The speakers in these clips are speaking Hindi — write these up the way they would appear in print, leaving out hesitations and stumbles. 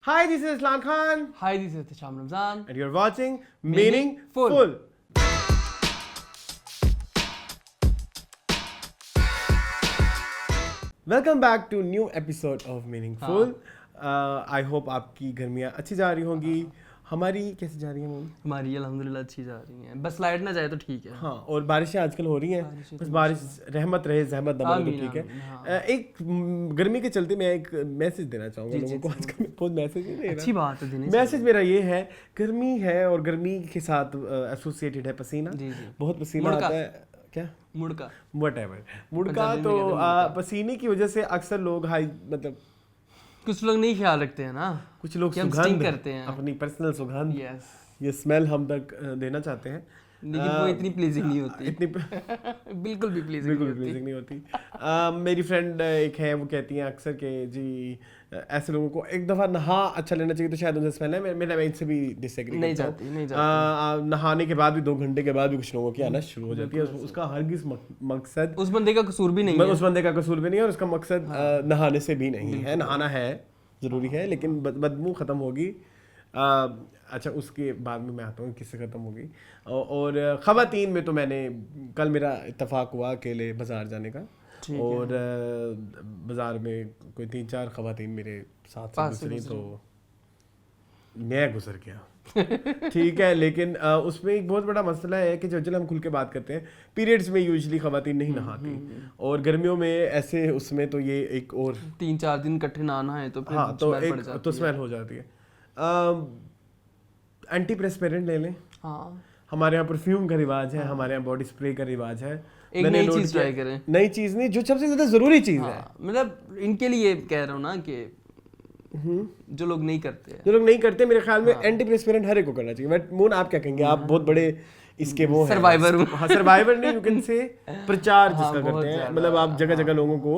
Hi, this is Islam Khan. Hi, this is Tasham Ramzan. And you're watching Meaningful. Meaningful. Welcome back to new episode of Meaningful. I hope आपकी गर्मियाँ अच्छी जा रही होंगी. हमारी कैसे जा रही हैं? हमारी अल्हम्दुलिल्लाह अच्छी जा रही हैं. बस लाइट ना जाए तो ठीक है. हाँ, और बारिशें आजकल हो रही हैं. बस बारिश रहमत रहे, जहमत न बने तो ठीक है. एक गर्मी के चलते मैं एक मैसेज देना चाहूँगा लोगों को. आजकल मैं बहुत मैसेज नहीं दे रहा. अच्छी बात है. मैसेज मेरा ये है, गर्मी है और गर्मी के साथ एसोसिएटेड है पसीना. बहुत पसीना आता है. क्या? मुड़का. व्हाटएवर. मुड़का तो पसीने की वजह से अक्सर लोग मतलब कुछ लोग नहीं ख्याल रखते हैं ना. कुछ लोग सुगंध करते हैं, अपनी पर्सनल सुगंध. ये स्मेल हम तक देना चाहते हैं, लेकिन वो इतनी प्लीजिंग नहीं होती. इतनी बिल्कुल भी प्लीजिंग नहीं होती. मेरी फ्रेंड एक है, वो कहती हैं अक्सर कि जी ऐसे लोगों को एक दफ़ा नहा अच्छा लेना चाहिए तो शायद उनसे स्मेल है. मैं इनसे भी डिसएग्री नहीं जाती. नहाने के बाद भी 2 घंटे के बाद भी कुछ लोगों की आना शुरू हो जाती है. उसका हरगिज़ मकसद उस बंदे का कसूर भी नहीं है. उस बंदे का कसूर भी नहीं है और उसका मकसद नहाने से भी नहीं है. नहाना है, ज़रूरी है, लेकिन बदबू ख़त्म होगी. अच्छा, उसके बाद में मैं आता हूँ किससे ख़त्म होगी. और ख़वातीन में तो मैंने कल मेरा इत्तेफाक हुआ अकेले बाज़ार जाने का, और बाज़ार में कोई 3-4 ख़वातीन मेरे साथ गुजरी तो मैं गुजर गया. ठीक है, लेकिन उसमें एक बहुत बड़ा मसला है कि जब हम खुल के बात करते हैं, पीरियड्स में यूजुअली ख़वातीन नहीं नहाती, और गर्मियों में ऐसे उसमें तो ये एक और 3-4 दिन इकट्ठे ना नहाए तो हाँ तो स्मेल हो जाती है. एंटी प्रेस्पिरेंट ले लें. हाँ, हमारे यहाँ परफ्यूम का रिवाज है, हमारे यहाँ बॉडी स्प्रे का रिवाज है. एक नई चीज ट्राई करें. नई चीज नहीं, जो सबसे ज्यादा जरूरी चीज है. मतलब इनके लिए कह रहा हूँ ना कि जो लोग नहीं करते मेरे ख्याल में एंटी प्रेस्पिरेंट हर एक को करना चाहिए. बट मून, आप क्या कहेंगे? आप बहुत बड़े इसके वो सर्वाइवर हूँ. हाँ, सर्वाइवर नहीं, यू कैन से प्रचार जिसका करते हैं. मतलब आप जगह जगह लोगों को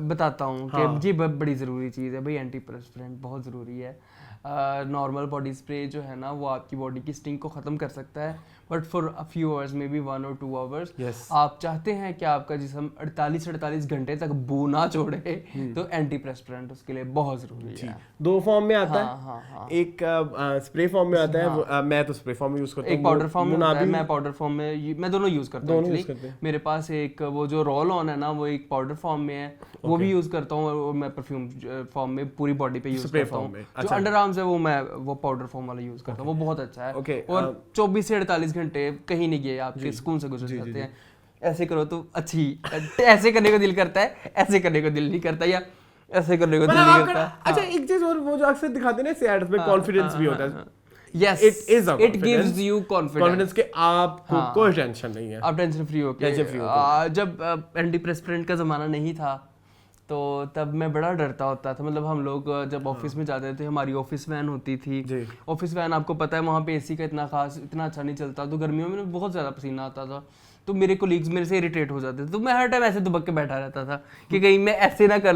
बताता हूँ कि ये बड़ी ज़रूरी चीज़ है भाई. एंटी प्रेस्पिरेंट बहुत ज़रूरी है. नॉर्मल बॉडी स्प्रे जो है ना, वो आपकी बॉडी की स्टिंग को ख़त्म कर सकता है, but for a few hours, may be 1 or 2 hours. आप चाहते हैं कि आपका जिस्म 48 घंटे तक बू ना छोड़े, तो एंटी प्रेस्पिरेंट उसके लिए बहुत ज़रूरी है. 2 फॉर्म में आता है. एक स्प्रे फॉर्म में आता है. मैं तो स्प्रे फॉर्म में यूज़ करता हूँ. एक पाउडर फॉर्म में आता है. मैं पाउडर फॉर्म में, मैं दोनों यूज़ करता हूँ. मेरे पास एक वो जो रोल ऑन है ना, वो एक पाउडर फॉर्म में है, वो भी यूज़ करता हूँ. और मैं परफ्यूम फॉर्म में पूरी बॉडी पे यूज़ करता हूँ. जो अंडर आर्म्स है वो पाउडर फॉर्म वाला यूज़ करता हूँ. वो बहुत अच्छा है. और 24 से 48 घंटे कहीं नहीं गए, आपके सुकून से गुजर जाते हैं. ऐसे करो तो अच्छी. ऐसे करने को दिल करता है, ऐसे करने को दिल नहीं करता, या ऐसे करने को दिल नहीं करता. अच्छा, एक चीज और, वो जो अक्सर दिखाते हैं ना एड्स में, कॉन्फिडेंस भी होता है. Yes, it gives you confidence कि आपको कोई टेंशन नहीं है, आप टेंशन फ्री होके. जब एंटी प्रेस्पिरेंट का ज़माना नहीं था तो तब मैं बड़ा डरता होता था. मतलब हम लोग जब ऑफिस में जाते थे, हमारी ऑफिस वैन होती थी. ऑफिस वैन आपको पता है वहाँ पे एसी का इतना अच्छा नहीं चलता, तो गर्मियों में बहुत ज़्यादा पसीना आता था. तो मेरे कोलीग्स मेरे से इरिटेट हो जाते थे, तो मैं हर टाइम ऐसे दुबक के बैठा रहता था कि कहीं मैं ऐसे ना कर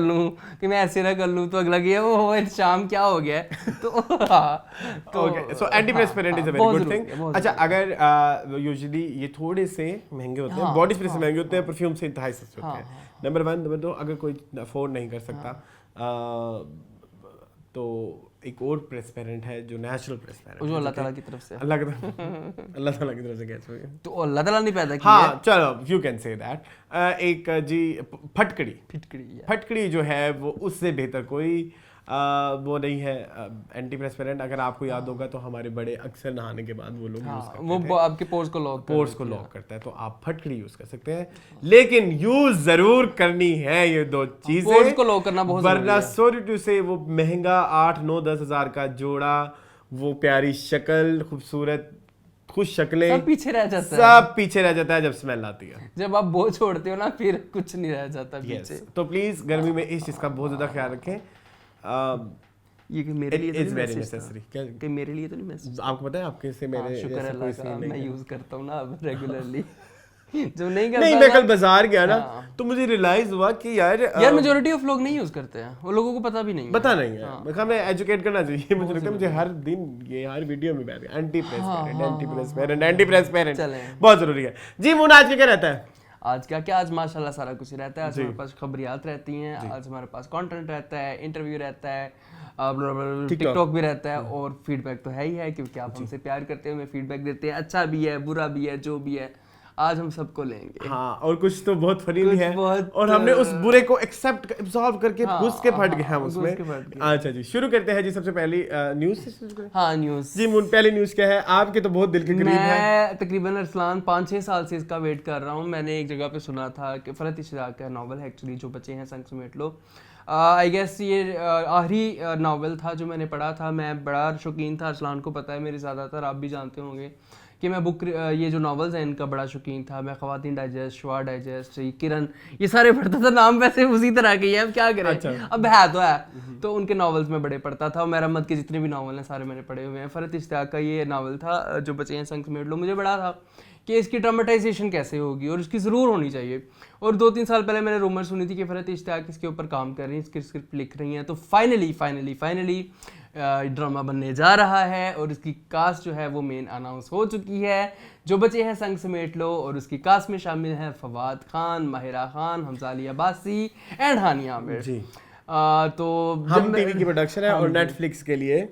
लूँ तो अगला गया वो शाम क्या हो गया. तो so anti perspirant is a very good thing. अच्छा, अगर यूजुअली ये थोड़े से महंगे होते हैं, बॉडी स्प्रे से महंगे होते हैं, परफ्यूम से इंतहाई सस्ते होते हैं. नंबर 1. नंबर 2, अगर कोई अफोर्ड नहीं कर सकता तो एक और प्रेस्पिरेंट है जो नेचुरल प्रेस्पिरेंट, जो अल्लाह ताला की तरफ से अल्लाह ताला की तरफ से कैसे हो गया, तो अल्लाह ताला नहीं पैदा किया. हाँ, चलो, यू कैन से दैट. एक जी फटकड़ी जो है, वो उससे बेहतर कोई वो नहीं है एंटी प्रेस्पिरेंट. अगर आपको याद होगा तो हमारे बड़े अक्सर नहाने के बाद वो लोग यूज करते हैं, वो आपके पोर्स को लॉक करता है. तो आप फटकड़ी यूज कर सकते हैं, लेकिन यूज जरूर करनी है ये 2 चीजें. पोर्स को लॉक करना बहुत वरना सॉरी टू से वो महंगा 8-9-10 हज़ार का जोड़ा, वो प्यारी शक्ल, खूबसूरत खुश शक्लें, सब पीछे रह जाता है जब स्मेल आती है. जब आप वो छोड़ते हो ना, फिर कुछ नहीं रह जाता पीछे. तो प्लीज गर्मी में इस चीज का बहुत ज्यादा ख्याल रखें. ये कि मेरे लिए इट्स वेरी नेसेसरी. कि मेरे लिए तो नहीं मैसेज. आपको पता है आपके से मेरे शुक्र है अल्लाह का, मैं यूज करता हूँ ना अब रेगुलरली. जो नहीं करता, नहीं, मैं कल बाजार गया ना, तो मुझे रियलाइज हुआ कि यार मेजॉरिटी ऑफ लोग नहीं यूज करते हैं. वो लोगों को पता नहीं है. हमें एजुकेट करना चाहिए. मुझे लगता है मुझे हर दिन ये हर वीडियो में बैठ एंटी प्रेस्पिरेंट बहुत जरूरी है. जी, मुन आज क्या रहता है? आज क्या आज माशाल्लाह सारा कुछ रहता है। आज हमारे पास खबरियात रहती हैं, आज हमारे पास कंटेंट रहता है, इंटरव्यू रहता है, टिकटॉक भी रहता है, और फीडबैक तो है ही है क्योंकि आप हमसे प्यार करते हैं, हमें फीडबैक देते हैं, अच्छा भी है बुरा भी है जो भी है, आज हम सबको लेंगे। हाँ, और कुछ तो बहुत फनी भी है, और हमने उस बुरे को एक्सेप्ट एब्सॉर्ब करके घुस के फट गए हम उसमें। अच्छा जी, शुरू करते हैं जी। सबसे पहली न्यूज़ से शुरू करें। हाँ, न्यूज़ जी। पहली न्यूज़ क्या है आपके? तो बहुत दिल के करीब है। मैं तकरीबन अरसलान 5-6 साल से इसका वेट कर रहा हूँ। मैंने एक जगह पे सुना था कि फरहत इश्तियाक का नावल है एक्चुअली, जो बचे हैं संग समेट लो। आई गेस ये आखिरी नावल था जो मैंने पढ़ा था। मैं बड़ा शौकीन था, अरसलान को पता है मेरे, ज़्यादातर आप भी जानते होंगे कि मैं बुक ये जो नावल्स हैं इनका बड़ा शौकीन था। मैं ख़वातीन डाइजेस्ट, शुआ डाइजेस्ट, किरण, ये सारे पढ़ता था। नाम वैसे उसी तरह के हैं, अब क्या करें। अच्छा। अब है तो उनके नावल्स में बड़े पढ़ता था। और मेरा मत के जितने भी नावल हैं सारे मैंने पढ़े हुए हैं। फरहत इश्तियाक का ये नावल था जो बचे हैं संग समेट लो। मुझे बड़ा था कि इसकी ड्रामेटाइजेशन कैसे होगी, और इसकी ज़रूर होनी चाहिए। और 2-3 साल पहले मैंने रूमर सुनी थी कि फरहत इश्तियाक इसके ऊपर काम कर रही हैं, इसकी स्क्रिप्ट लिख रही हैं। तो फाइनली ड्रामा बनने जा रहा है, और इसकी कास्ट जो है वो मेन अनाउंस हो चुकी है। जो बचे हैं संग समेट लो, और उसकी कास्ट में शामिल हैं फवाद खान, माहिरा खान, हमजा अली अब्बासी एंड हानिया आमिर जी। तो हम टीवी की प्रोडक्शन है और नेटफ्लिक्स के लिए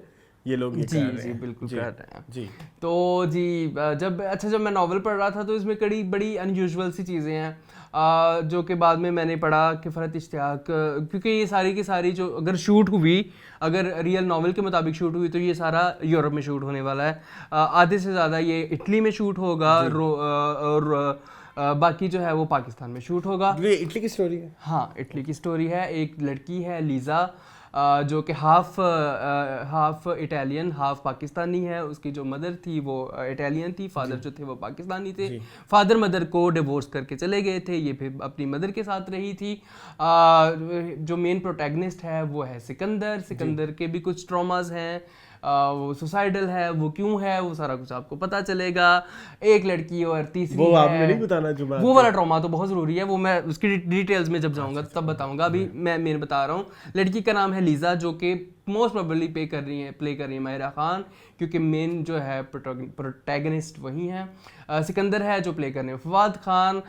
ये लोग ये जी कर रहे जी हैं। बिल्कुल कर रहे हैं जी। तो जी जब मैं नॉवल पढ़ रहा था तो इसमें बड़ी अनयूजुअल सी चीज़ें हैं जो कि बाद में मैंने पढ़ा कि फरहत इश्तियाक, क्योंकि ये सारी की सारी जो अगर शूट हुई, अगर रियल नॉवल के मुताबिक शूट हुई, तो ये सारा यूरोप में शूट होने वाला है। आधे से ज़्यादा ये इटली में शूट होगा, और बाकी जो है वो पाकिस्तान में शूट होगा। ये इटली की स्टोरी है? हाँ, इटली की स्टोरी है। एक लड़की है लीज़ा, जो कि हाफ इटालियन हाफ पाकिस्तानी है। उसकी जो मदर थी वो इटालियन थी, फादर जो थे वो पाकिस्तानी थे। फादर मदर को डिवोर्स करके चले गए थे, ये फिर अपनी मदर के साथ रही थी। जो मेन प्रोटैगनिस्ट है वो है सिकंदर के भी कुछ ट्रॉमास हैं, वो सुसाइडल है, वो क्यों है वो सारा कुछ आपको पता चलेगा। एक लड़की और तीसरी वो आपने नहीं बताना जो वो वाला ट्रॉमा तो बहुत ज़रूरी है, वो मैं उसकी डिटेल्स में जब जाऊंगा तब बताऊंगा। अभी मैं बता रहा हूँ। लड़की का नाम है लीज़ा, जो कि मोस्ट प्रोबेबली प्ले कर रही है माहिरा खान, क्योंकि मेन जो है प्रोटैगनिस्ट वही हैं। सिकंदर है जो प्ले कर रहे हैं फवाद खान।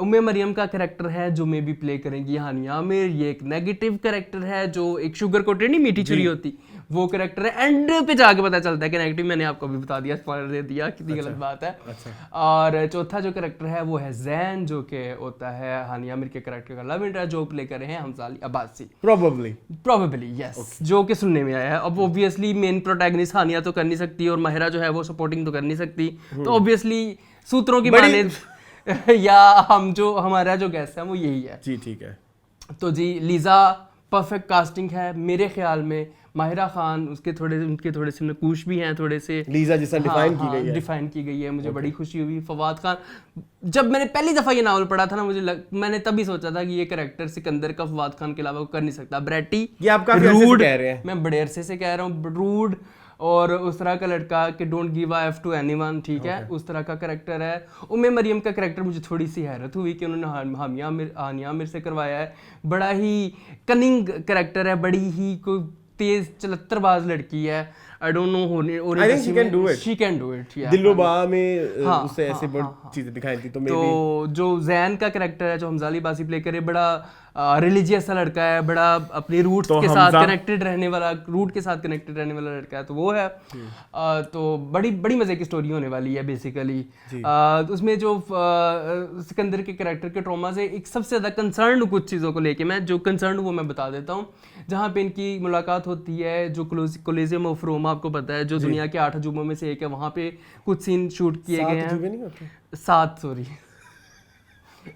उम्मे मरियम का कैरेक्टर है जो मे भी प्ले करेंगी हानिया आमिर। ये एक नेगेटिव कैरेक्टर है, जो एक शुगर कोटेड नहीं मीठी छुरी होती, वो कैरेक्टर है। एंड पे जाके पता चलता है कि नेगेटिव, मैंने आपको अभी बता दिया, स्पॉइलर दे दिया, कितनी गलत बात है। और चौथा जो कैरेक्टर है वो है जैन, जो कि होता है हानिया आमिर के कैरेक्टर का लव इंटरेस्ट, जो प्ले कर रहे हैं हमजा अली अब्बासी। प्रोबेबली यस, जो कि सुनने में आया है। अब ऑब्वियसली मेन प्रोटैगनिस्ट हानिया तो कर नहीं सकती, और माहिरा जो है वो सपोर्टिंग तो कर नहीं सकती। तो ऑब्वियसली सूत्रों की माने या हमारा जो गेस्ट है वो यही है जी। ठीक है। तो जी लीज़ा परफेक्ट कास्टिंग है मेरे ख्याल में। माहिरा खान उनके थोड़े से नकूश भी हैं, थोड़े से लीज़ा जैसा डिफाइन की गई है। मुझे बड़ी खुशी हुई। फवाद खान, जब मैंने पहली दफ़ा ये नावल पढ़ा था ना, मैंने तभी सोचा था कि ये कैरेक्टर सिकंदर का फवाद खान के अलावा कर नहीं सकता। ब्रैटी, ये आप काफी अरसे से कह रहे हैं। मैं बड़े अरसे से कह रहा हूँ। रूड और उस तरह का लड़का कि don't give a F two anyone, ठीक है, उस तरह का कैरेक्टर है। उम्मे मरियम का कैरेक्टर मुझे थोड़ी सी हैरत हुई कि उन्होंने हानिया आमिर से करवाया है। बड़ा ही कनिंग कैरेक्टर है, बड़ी ही कोई तेज चलत्तरबाज लड़की है। I don't know, I think she can do it. Dilruba में उससे ऐसे बहुत चीजें दिखाई थी। तो जो जैन का कैरेक्टर है, जो हमजा अली अब्बासी प्ले करे, बड़ा रिलीजियस सा लड़का है, बड़ा अपने रूट के साथ कनेक्टेड रहने वाला लड़का है, तो वो है। तो बड़ी मजे की स्टोरी होने वाली है बेसिकली। उसमें जो सिकंदर के कैरेक्टर के ट्रॉमा से एक सबसे ज्यादा कंसर्न कुछ चीज़ों को लेके मैं वो मैं बता देता हूँ। जहाँ पे इनकी मुलाकात होती है, जो कोलिजियम ऑफ रोम आपको पता है, जो दुनिया के 8 अजूबों में से एक है, वहाँ पे कुछ सीन शूट किए गए हैं। 7 सॉरी,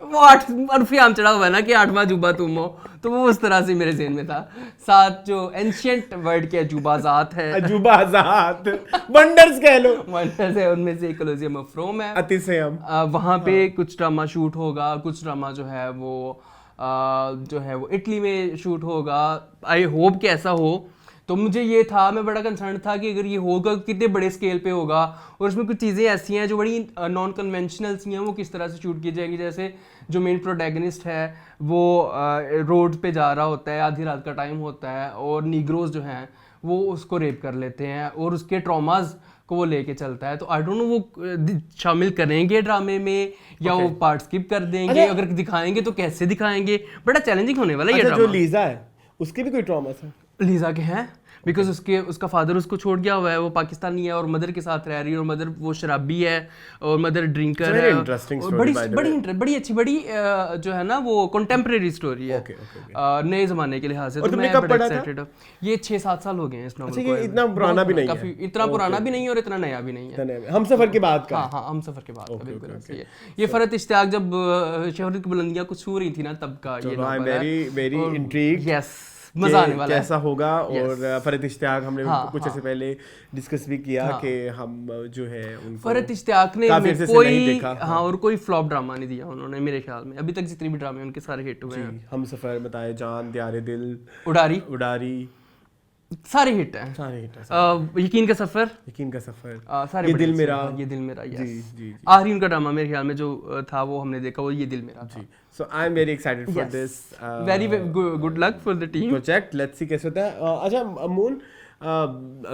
वो 8 अरफियाम चढ़ा हुआ है ना कि 8वां अजूबा तुम हो, तो वो उस तरह से मेरे ज़हन में था। 7 जो एंशिएंट वर्ल्ड के अजूबाजात है, वंडर्स कह लो, वंडर्स है, उनमें से कोलिजियम ऑफ रोम है। अतिशयम। वहाँ पे कुछ ड्रामा शूट होगा, कुछ ड्रामा जो है वो इटली में शूट होगा। आई होप कि ऐसा हो। तो मुझे ये था, मैं बड़ा कंसर्न था कि अगर ये होगा कितने बड़े स्केल पे होगा, और उसमें कुछ चीज़ें ऐसी हैं जो बड़ी नॉन कन्वेंशनल सी हैं, वो किस तरह से शूट की जाएंगी। जैसे जो मेन प्रोटैगनिस्ट है वो रोड पे जा रहा होता है, आधी रात का टाइम होता है, और नीग्रोज जो हैं वो उसको रेप कर लेते हैं और उसके ट्रॉमाज को वो लेके चलता है। तो आई डोंट नो वो शामिल करेंगे ड्रामे में या वो पार्ट स्किप कर देंगे, अगर दिखाएंगे तो कैसे दिखाएंगे, बड़ा चैलेंजिंग होने वाला है ये ड्रामा। जो लीजा है उसके भी कोई ट्रॉमा है? लीजा के हैं, बिकॉज उसका फादर उसको छोड़ गया हुआ है, वो पाकिस्तानी है और मदर के साथ रह रही है, और मदर वो शराबी है और मदर ड्रिंकर है। बड़ी अच्छी जो है ना वो कंटेम्प्रेरी स्टोरी है नए जमाने के लिहाज से। तो मैं बड़ा एक्साइटेड हूं। ये 6-7 साल हो गए हैं इस नॉवेल को। इतना पुराना भी नहीं है, इतना पुराना भी नहीं है और इतना नया भी नहीं है। हमसफर के बाद का। हाँ, हमसफर के बाद का, बिल्कुल सही है। ये फरहत इश्तियाक जब शोहरत की बुलंदियां कुछ छू रही थी ना तब का ये नॉवेल है। वेरी इंट्रिग्ड, यस, मजा आने वाला है कैसा होगा। और फरहत इश्तियाक हमने कुछ ऐसे पहले डिस्कस भी किया कि हम जो है उनको फरहत इश्तियाक ने कोई और कोई फ्लॉप ड्रामा नहीं दिया उन्होंने मेरे ख्याल में। अभी तक जितने भी ड्रामे उनके सारे हिट हुए हैं। हमसफर, बताए जान, दियारे दिल, उडारी सारे हिट हैं, सारे हिट हैं। यकीन का सफर, सारे, ये दिल मेरा, यस। आखिरी उनका ड्रामा मेरे ख्याल में जो था वो हमने देखा, वो ये दिल मेरा था। So I'm very excited for this. Very good luck for the team. Project. Let's see कैसे होता है। अच्छा मून,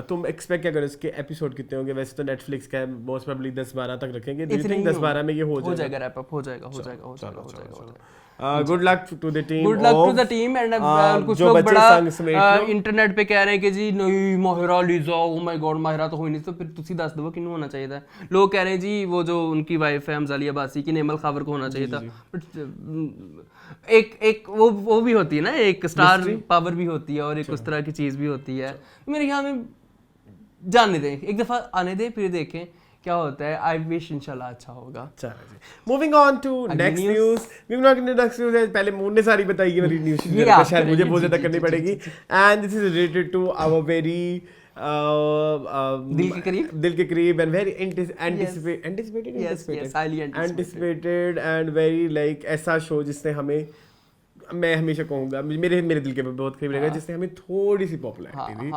तुम एक्सपेक्ट क्या करो इसके एपिसोड कितने होंगे? वैसे तो नेटफ्लिक्स का मोस्ट प्रोबब्ली 10-12 तक रखेंगे। 10-12 में ये हो जाएगा, रैप अप हो जाएगा। Good luck to the team, good luck to the team. And कुछ लोग बड़ा इंटरनेट पे कह रहे हैं कि जी नहीं Mahira Lisa, oh my God Mahira तो हो ही नहीं, तो फिर तुसी दस दो किन्नू होना चाहिए था। लोग कह रहे हैं जी वो जो उनकी वाइफ है हमजाली अब्बासी की, नेमल खावर को होना चाहिए था। एक वो भी होती है ना, एक स्टार पावर भी होती है और एक उस तरह की चीज भी होती है। मेरे ख्याल में जानने दें, एक दफा आने दें, फिर देखें क्या होता है। आई विश इंशाल्लाह अच्छा होगा। Moving on to next news. पहले मून ने सारी बताई है, मेरी न्यूज़ शायद मुझे बहुत ज्यादा करनी पड़ेगी। And this is related to our very दिल के करीब and very anticipated and very like ऐसा शो जिसने हमें, मैं हमेशा कहूंगा मेरे दिल के बहुत करीब रहेगा, जिसने हमें थोड़ी सी पॉपुलैरिटी दी,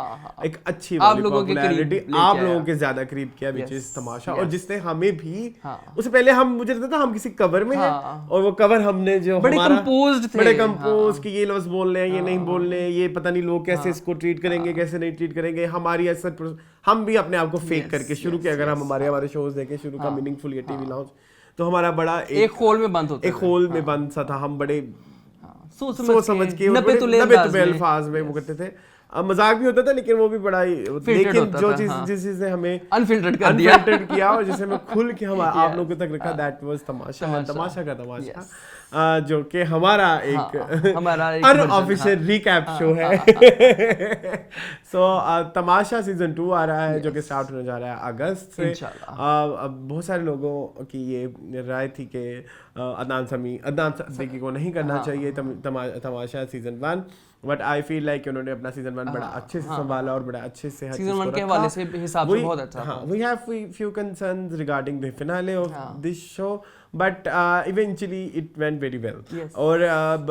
एक अच्छी वाली पॉपुलैरिटी आप लोगों के ज्यादा करीब किया, विच इज तमाशा। और जिसने हमें भी उससे पहले मुझे लगता था हम किसी कवर में हैं, और वो कवर हमने जो बड़े कंपोज कि ये लफ्ज बोल रहे हैं, ये नहीं बोल रहे हैं, ये पता नहीं लोग कैसे इसको ट्रीट करेंगे, कैसे नहीं ट्रीट करेंगे। हमारी असर हम भी अपने आप को फेक करके शुरू किया। अगर हम हमारे शोज देखें शुरू का मीनिंगफुल या टीवी लाउंज, तो हमारा बड़ा एक होल में बंद सा था। हम बड़े सोच समझ के 90 अल्फाज में वो करते थे। मजाक भी होता था, लेकिन वो भी बड़ा ही, लेकिन जो चीज जिस चीज ने हमें अनफिल्टर्ड किया और जिसे हमें खुल के हम आप लोगों तक रखा, दैट वाज तमाशा का तमाशा, जो कि हमारा एक अनऑफिशियल रिकैप शो है। सो तमाशा सीजन 2 आ रहा है, जो कि स्टार्ट होने जा रहा है अगस्त से। बहुत सारे लोगों की ये राय थी कि अदनान सिद्दीकी को नहीं करना चाहिए Tamasha season 1, but I feel like उन्होंने अपना सीजन 1 बड़ा अच्छे से संभाला और बड़ा अच्छे से सीजन 1 के हवाले से हिसाब से बहुत अच्छा था। We have few concerns regarding the finale of this show, but eventually it went very well. और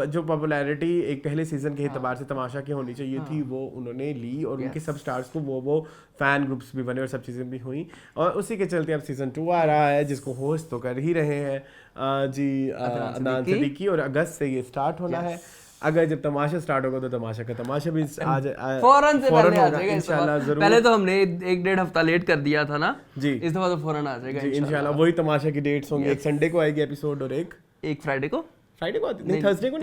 जो पॉपुलैरिटी एक पहले सीजन के एतबार से तमाशा की होनी चाहिए थी, वो उन्होंने ली, और उनके सब स्टार्स को वो फैन ग्रुप्स भी बने और सब चीज़ें भी हुई, और उसी के चलते अब सीजन 2 आ रहा है, जिसको होस्ट तो कर ही रहे हैं जी अदनान सिद्दीकी, और अगस्त से ये स्टार्ट होना है। अगर जब तमाशा स्टार्ट होगा तो तमाशा का तमाशा भी आज फौरन होगा इंशाल्लाह जरूर। पहले तो हमने 1-1.5 हफ्ता लेट कर दिया था ना जी, इस दफा तो फौरन आ जाएगा इंशाल्लाह। वही तमाशा की डेट्स होंगी, एक संडे को आएगी एपिसोड और एक फ्राइडे को आती नहीं, थर्सडे को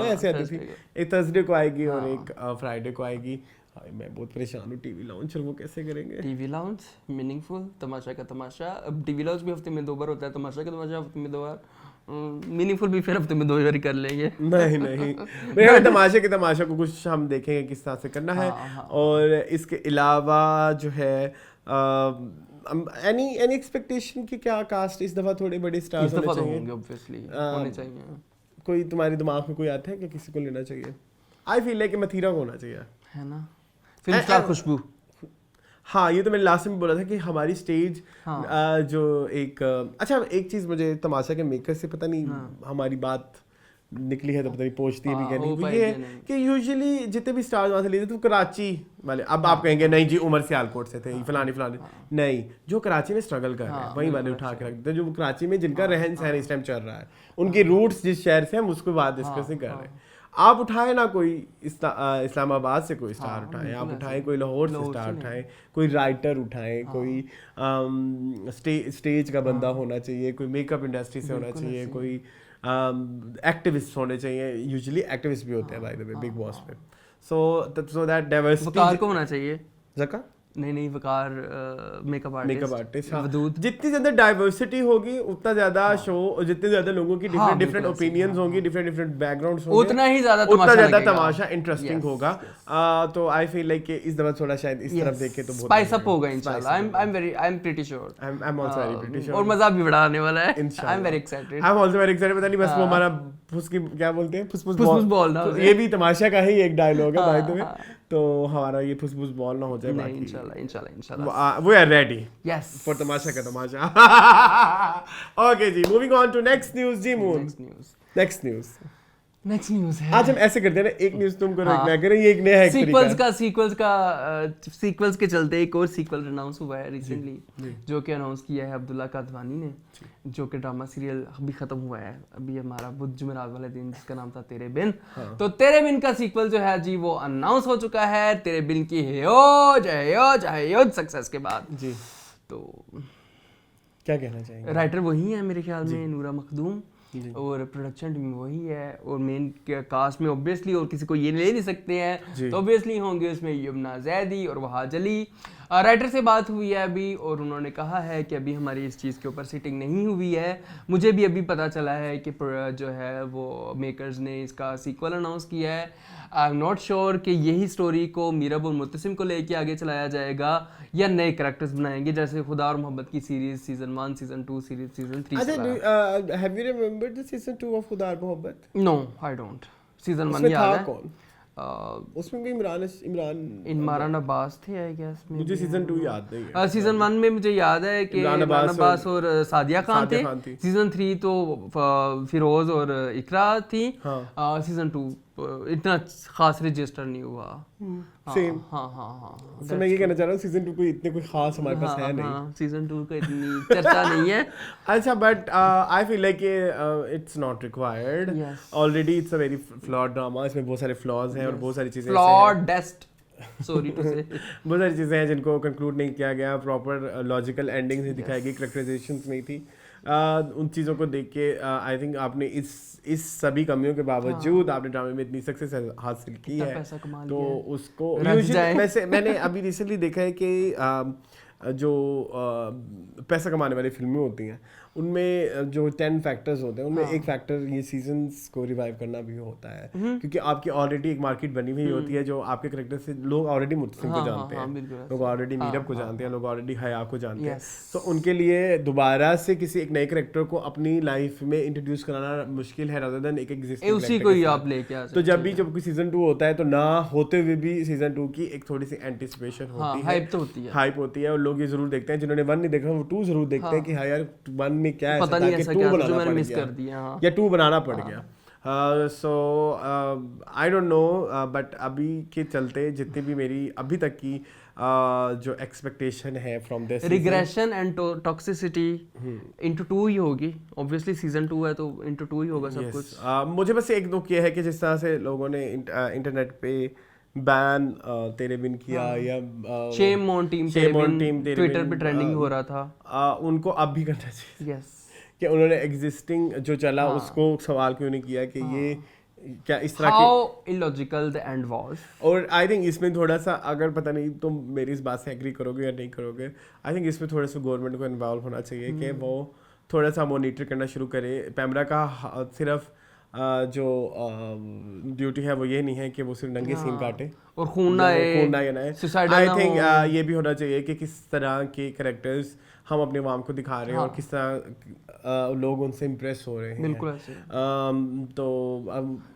ऐसे आती थी। एक थर्सडे को आएगी और एक फ्राइडे को आएगी। मैं बहुत परेशान हूँ टीवी लाउंज, वो कैसे करेंगे टीवी लाउंज मीनिंगफुल, तमाशा का तमाशा। अब टीवी लाउंज भी हफ्ते में 2 बार होता है, तमाशा का तमाशा हफ्ते में 2 बार, मीनिंगफुल भी फिर हफ्ते में 2 बार कर लेंगे। नहीं मेरे तमाशे के तमाशा को कुछ हम देखेंगे किस तरह से करना है। और इसके अलावा जो है एनी एक्सपेक्टेशन की क्या कास्ट इस दफा थोड़े बड़े स्टार्स होने चाहिए? कोई तुम्हारे दिमाग में कोई आता है कि किसी को लेना चाहिए? आई फील लाइक मथीरा को होना चाहिए, है ना, फिल्म स्टार खुशबू। हाँ, ये तो मैंने लास्ट में बोला था कि हमारी स्टेज जो एक अच्छा एक चीज़ मुझे तमाशा के मेकर से पता नहीं हमारी बात निकली है तो पता नहीं पहुंचती है भी क्या हो नहीं। वो पाएगी ये है नहीं। कि यूजुअली जितने भी स्टार्स वहाँ से लिए थे तो कराची वाले, अब आप कहेंगे नहीं जी उमर सियालकोट से थे फलानी नहीं, जो कराची में स्ट्रगल कर रहे हैं वही वाले उठा के रख देते हैं, जो कराची में जिनका रहन सहन इस टाइम चल रहा है, उनके रूट्स जिस शहर से हम उसको बात डिस्कस नहीं कर रहे हैं। आप उठाए ना कोई इस्लामाबाद से कोई स्टार उठाए, आप उठाएं कोई लाहौर से स्टार उठाएं, कोई राइटर उठाएं, कोई स्टेज का बंदा होना चाहिए, कोई मेकअप इंडस्ट्री से होना चाहिए, कोई एक्टिविस्ट होने चाहिए, यूजुअली एक्टिविस्ट भी होते हैं by the way Bigg Boss पे। सो दैट डाइवर्सिटी वकार को होना चाहिए। जका नहीं वकार मेकअप आर्टिस्ट वदूद। जितनी ज्यादा डाइवर्सिटी होगी उतना ज्यादा शो, और जितने ज्यादा लोगों की डिफरेंट ओपिनियंस होंगे, डिफरेंट बैकग्राउंड्स होंगे, उतना ही ज्यादा तमाशा इंटरेस्टिंग होगा। तो आई फील लाइक इस दफा थोड़ा शायद इस तरफ देखे तो बहुत स्पाइस अप होगा इंशाल्लाह। I am pretty sure, I am also very pretty sure, और मजा भी बड़ा आने वाला है। आई am very excited, I am also very excited. पता नहीं बस वो हमारा फुसकी क्या बोलते हैं, फुसफुस बॉल ना, ये भी तमाशा का ही एक डायलॉग है बाय द वे, तो हमारा ये फुसफुस बॉल ना हो जाए। बाकी इंशाल्लाह we are ready yes for तमाशा का तमाशा। Okay ji, moving on to next news ji. next news है। आज हम ऐसे करते हैं ना, एक न्यूज़ तुम करो, एक मैं करूं, ये एक नया है सीक्वल्स के चलते एक और सीक्वल अनाउंस हुआ है रिसेंटली, जो कि अनाउंस किया है अब्दुल्ला कादवानी ने, जो कि ड्रामा सीरियल अभी खत्म हुआ है अभी हमारा बुध जुमेरात वाले दिन, जिसका नाम था तेरे बिन। तो तेरे बिन का सीक्वल जो है जी वो अनाउंस हो चुका है, तेरे बिन की ह्यूज सक्सेस के बाद जी। तो क्या कहना चाहेंगे? राइटर वही है मेरे ख्याल में, नूरा मखदूम, और प्रोडक्शन टीम वही है, और मेन कास्ट में ऑब्वियसली और किसी को ये ले नहीं सकते हैं, तो ऑब्वियसली होंगे उसमें यमुना जैदी और वहाज अली। राइटर से बात हुई है अभी, और उन्होंने कहा है कि अभी हमारी इस चीज़ के ऊपर सिटिंग नहीं हुई है। मुझे भी अभी पता चला है कि जो है वो मेकर्स ने इसका सीक्वल अनाउंस किया है। आई एम नॉट श्योर कि यही स्टोरी को मीरब और मुतसिम को लेके आगे चलाया जाएगा या नए कैरेक्टर्स बनाएंगे, जैसे खुदा और मोहब्बत की series season 1, season 2, season 3। Have you remembered the season 2 of खुदा और मोहब्बत? No I don't. सीजन 1 याद है? कौन उसमें भी इमरान अब्बास थे आई गेस। मुझे सीजन 2 याद नहीं है। सीजन 1 में मुझे याद है कि इमरान अब्बास और सादिया खान थे। सीजन 3 तो फिरोज और इकरा थी। सीजन 2 इतना खास रजिस्टर नहीं हुआ। सेम। हाँ तो मैं ये कहना चाह रहा हूँ सीजन 2 को इतने कोई खास हमारे पास है नहीं। सीजन 2 का इतनी चर्चा नहीं है। अच्छा, but I feel like it's not required. Already it's a very flawed drama, इसमें बहुत सारे फ्लॉज हैं और बहुत सारी चीजें सॉरी टू से बहुत सारी चीज़ें हैं जिनको कंक्लूड नहीं किया गया, प्रॉपर लॉजिकल एंडिंग नहीं दिखाई गई, करैक्टराइजेशंस नहीं थी। उन चीज़ों को देख के आई थिंक आपने इस सभी कमियों के बावजूद आपने ड्रामे में इतनी सक्सेस हासिल की है, तो उसको मैंने अभी रिसेंटली देखा है कि जो पैसा कमाने वाली फिल्में होती हैं उनमें जो 10 फैक्टर्स होते हैं उनमें एक फैक्टर ये सीजन्स को रिवाइव करना भी होता है, क्योंकि आपकी ऑलरेडी एक मार्केट बनी हुई होती है जो आपके करेक्टर से लोग ऑलरेडी मुतसिम को जानते हैं, लोग ऑलरेडी मीरब को जानते हैं, लोग ऑलरेडी हया को जानते हैं। तो उनके लिए दोबारा से किसी एक नए करेक्टर को अपनी लाइफ में इंट्रोड्यूस कराना मुश्किल है रादर देन एक एग्जिस्टिंग उसी को ही आप लेके आ सकते। तो जब कोई सीजन 2 होता है तो ना होते हुए भी सीजन 2 की एक थोड़ी सी एंटिसिपेशन होती है, हाइप होती है, और लोग ये जरूर देखते हैं जिन्होंने 1 नहीं देखा वो 2 जरूर देखते हैं कि हाँ यार 1 में क्या है, पता नहीं ऐसा क्या जो मैंने मिस कर दिया या 2 बनाना पड़ गया। सो आई डोंट नो, बट अभी के चलते जितनी भी मेरी अभी तक की जो एक्सपेक्टेशन है from this regression and toxicity into 2 ही होगी। ऑब्वियसली सीजन 2 है तो इनटू 2 ही होगा सब कुछ। मुझे बस एक दुख ये है कि जिस तरह से लोगों ने इंटरनेट पे बैन तेरे बिन किया या शेम ऑन टीम ट्विटर पे ट्रेंडिंग हो रहा था, उनको अब भी करना चाहिए। यस कि उन्होंने एग्जिस्टिंग जो चला उसको सवाल क्यों नहीं किया कि ये क्या इस तरह की इलॉजिकल द एंड वाज। और आई थिंक इसमें थोड़ा सा, अगर पता नहीं तुम मेरी इस बात से एग्री करोगे या नहीं करोगे, आई थिंक इसमें थोड़ा सा गवर्नमेंट को इन्वॉल्व होना चाहिए कि वो थोड़ा सा मॉनिटर करना शुरू करे। पैमरा का सिर्फ जो ड्यूटी है वो ये नहीं है कि वो सिर्फ नंगे सीन काटे और खून ना आए। आई थिंक ये भी होना चाहिए कि किस तरह के कैरेक्टर्स हम अपने वाम को दिखा रहे हैं और किस तरह लोग उनसे इम्प्रेस हो रहे हैं। बिल्कुल ऐसे। तो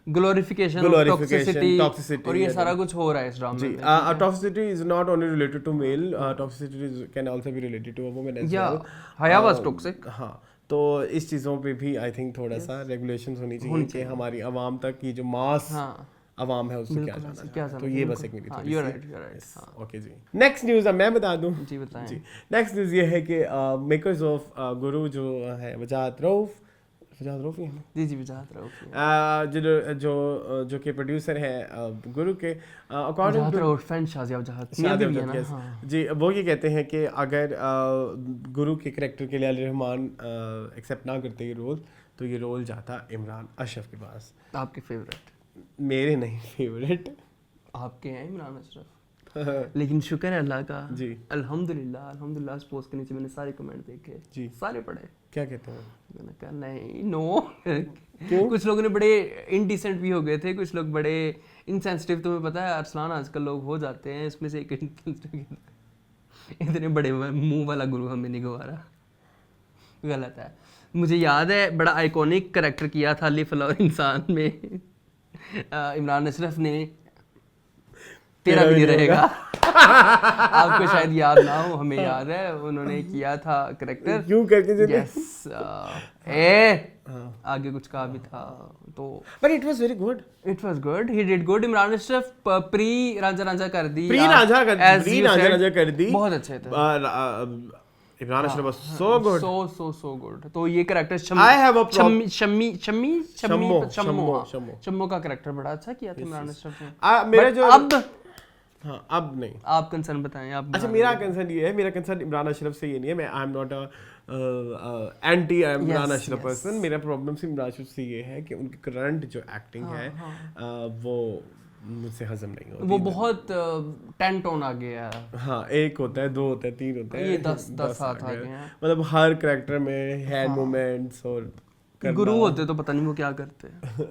ग्लोरिफिकेशन टॉक्सिसिटी और ये सारा कुछ हो रहा है इस ड्रामा में। Toxicity is not only related to male, toxicity can also be related to a woman as well. Haya was toxic. हाँ, तो इस चीज़ों पे भी आई थिंक थोड़ा सा रेगुलेशंस होनी चाहिए कि हमारी आवाम तक की जो मास आवाम है उससे क्या जाना, तो ये बस एक मेरी थोड़ी सी ओके जी। नेक्स्ट न्यूज़ अब मैं बता दूं जी, बताएं जी। नेक्स्ट न्यूज़ ये है कि मेकर्स ऑफ गुरु जो है वजाहत रऊफ ही है ना? जी वजाहत रऊफ जो के प्रोड्यूसर हैं गुरु के अकॉर्डिंग टू जी, वो ये कहते हैं कि अगर गुरु के करैक्टर के लिए अली रहमान एक्सेप्ट ना करते ये रोल, तो ये रोल जाता इमरान अशरफ के पास। आपके फेवरेट? मेरे नहीं फेवरेट, आपके हैं इमरान अशरफ। लेकिन शुक्र है अल्लाह का जी, अल्हम्दुलिल्लाह इस पोस्ट के नीचे मैंने सारे कमेंट देखे जी, सारे पढ़े। क्या कहते हैं? मैंने कहा नहीं नो क्यों? कुछ लोगों ने बड़े इनडिसेंट भी हो गए थे, कुछ लोग बड़े इनसेंसिटिव। तुम्हें पता है अरसलान आजकल लोग हो जाते हैं, इसमें से एक इतने बड़े मुंह वाला गुरु हमें नहीं गवारा, गलत है। मुझे याद है बड़ा आइकॉनिक करैक्टर किया था अली फलाह इंसान में इमरान अशरफ ने, तेरा भी नहीं रहेगा आपको शायद याद ना हो, हमें याद है उन्होंने किया था करैक्टर। क्यों करके यस आगे कुछ कहा भी था तो, but it was very good, he did good. Imran Ashraf pre Ranjha कर दी, बहुत अच्छे थे। Imran Ashraf was so good, so good. तो ये करैक्टर शम्मो का करैक्टर बड़ा अच्छा किया था इमरान अशरफ ने। मेरा जो अब नहीं, आप कंसर्न बताएं आप। अच्छा, मेरा कंसर्न ये है, मेरा कंसर्न इमरान अशरफ से ये नहीं है, मैं आई am not anti Imran Ashraf person. मेरा प्रॉब्लम सिर्फ इमरान अशरफ से ये है कि उनकी करंट जो एक्टिंग है वो मुझसे हजम नहीं होती। वो बहुत 10 टोन आ गया है। हाँ, 1 होता है, 2 होता है, 3 होता है, ये 10 आ गए हैं। मतलब हर कैरेक्टर में हैंड मूवमेंट्स और गुरु होते तो पता नहीं वो क्या करते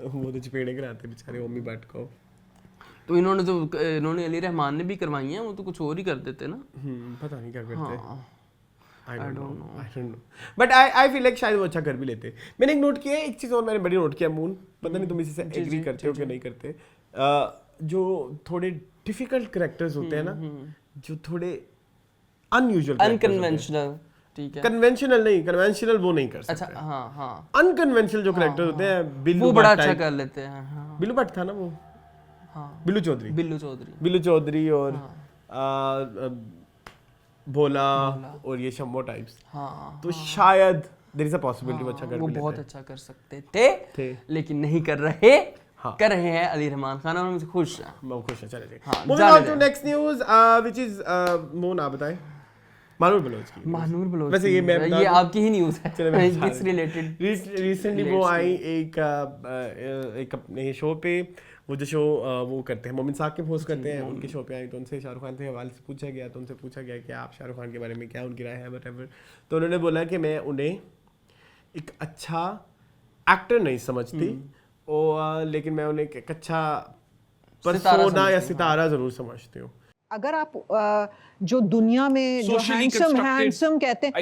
वो तो चपेड़े कराते बेचारे ओमी भट्ट को। तो इन्होंने अली रहमान ने भी करवाई हैं, वो तो कुछ और ही कर देते ना। पता नहीं क्या करते, I don't know. But I feel like शायद वो अच्छा कर भी लेते। मैंने एक नोट किया है, एक चीज़ और मैंने बड़ी नोट किया मून, पता नहीं तुम इसी से एग्री करते हो कि नहीं करते। जो थोड़े डिफिकल्ट कैरेक्टर्स होते हैं ना, जो थोड़े अनयूजुअल, अनकन्वेंशनल, ठीक है, कन्वेंशनल नहीं, कन्वेंशनल वो नहीं कर सकते। अच्छा, हाँ अनकन्वेंशनल जो कैरेक्टर होते हैं, बिल्लू वो बड़ा अच्छा कर लेते हैं। बिल्लू भट्ट था ना वो, बिल्लू चौधरी और भोला और ये शम्मो टाइप्स। तो शायद देयर इज अ पॉसिबिलिटी वो अच्छा कर, वो बहुत अच्छा कर सकते थे लेकिन नहीं कर रहे। कर रहे हैं अली रहमान खान, और मुझे खुश है, मैं खुश है। चलिए moving on to next news which is Moon, आप बताएं। मानूर बलोच की, वैसे ये आपकी ही न्यूज़ है, इट्स रिलेटेड। रिसेंटली वो आई एक अपने शो पे, वो जो शो वो करते हैं मोमिन साहब के होस्ट करते हैं, उनके शो पे आई, तो उनसे शाहरुख खान के हवाले से पूछा गया, तो उनसे पूछा गया कि आप शाहरुख खान के बारे में क्या उनकी राय है व्हाटएवर। तो उन्होंने बोला कि मैं उन्हें एक अच्छा एक्टर नहीं समझती, और लेकिन मैं उन्हें एक अच्छा पर्सोना या सितारा जरूर समझती हूँ। अगर आप जो दुनिया में जो हैंडसम कहते हैं,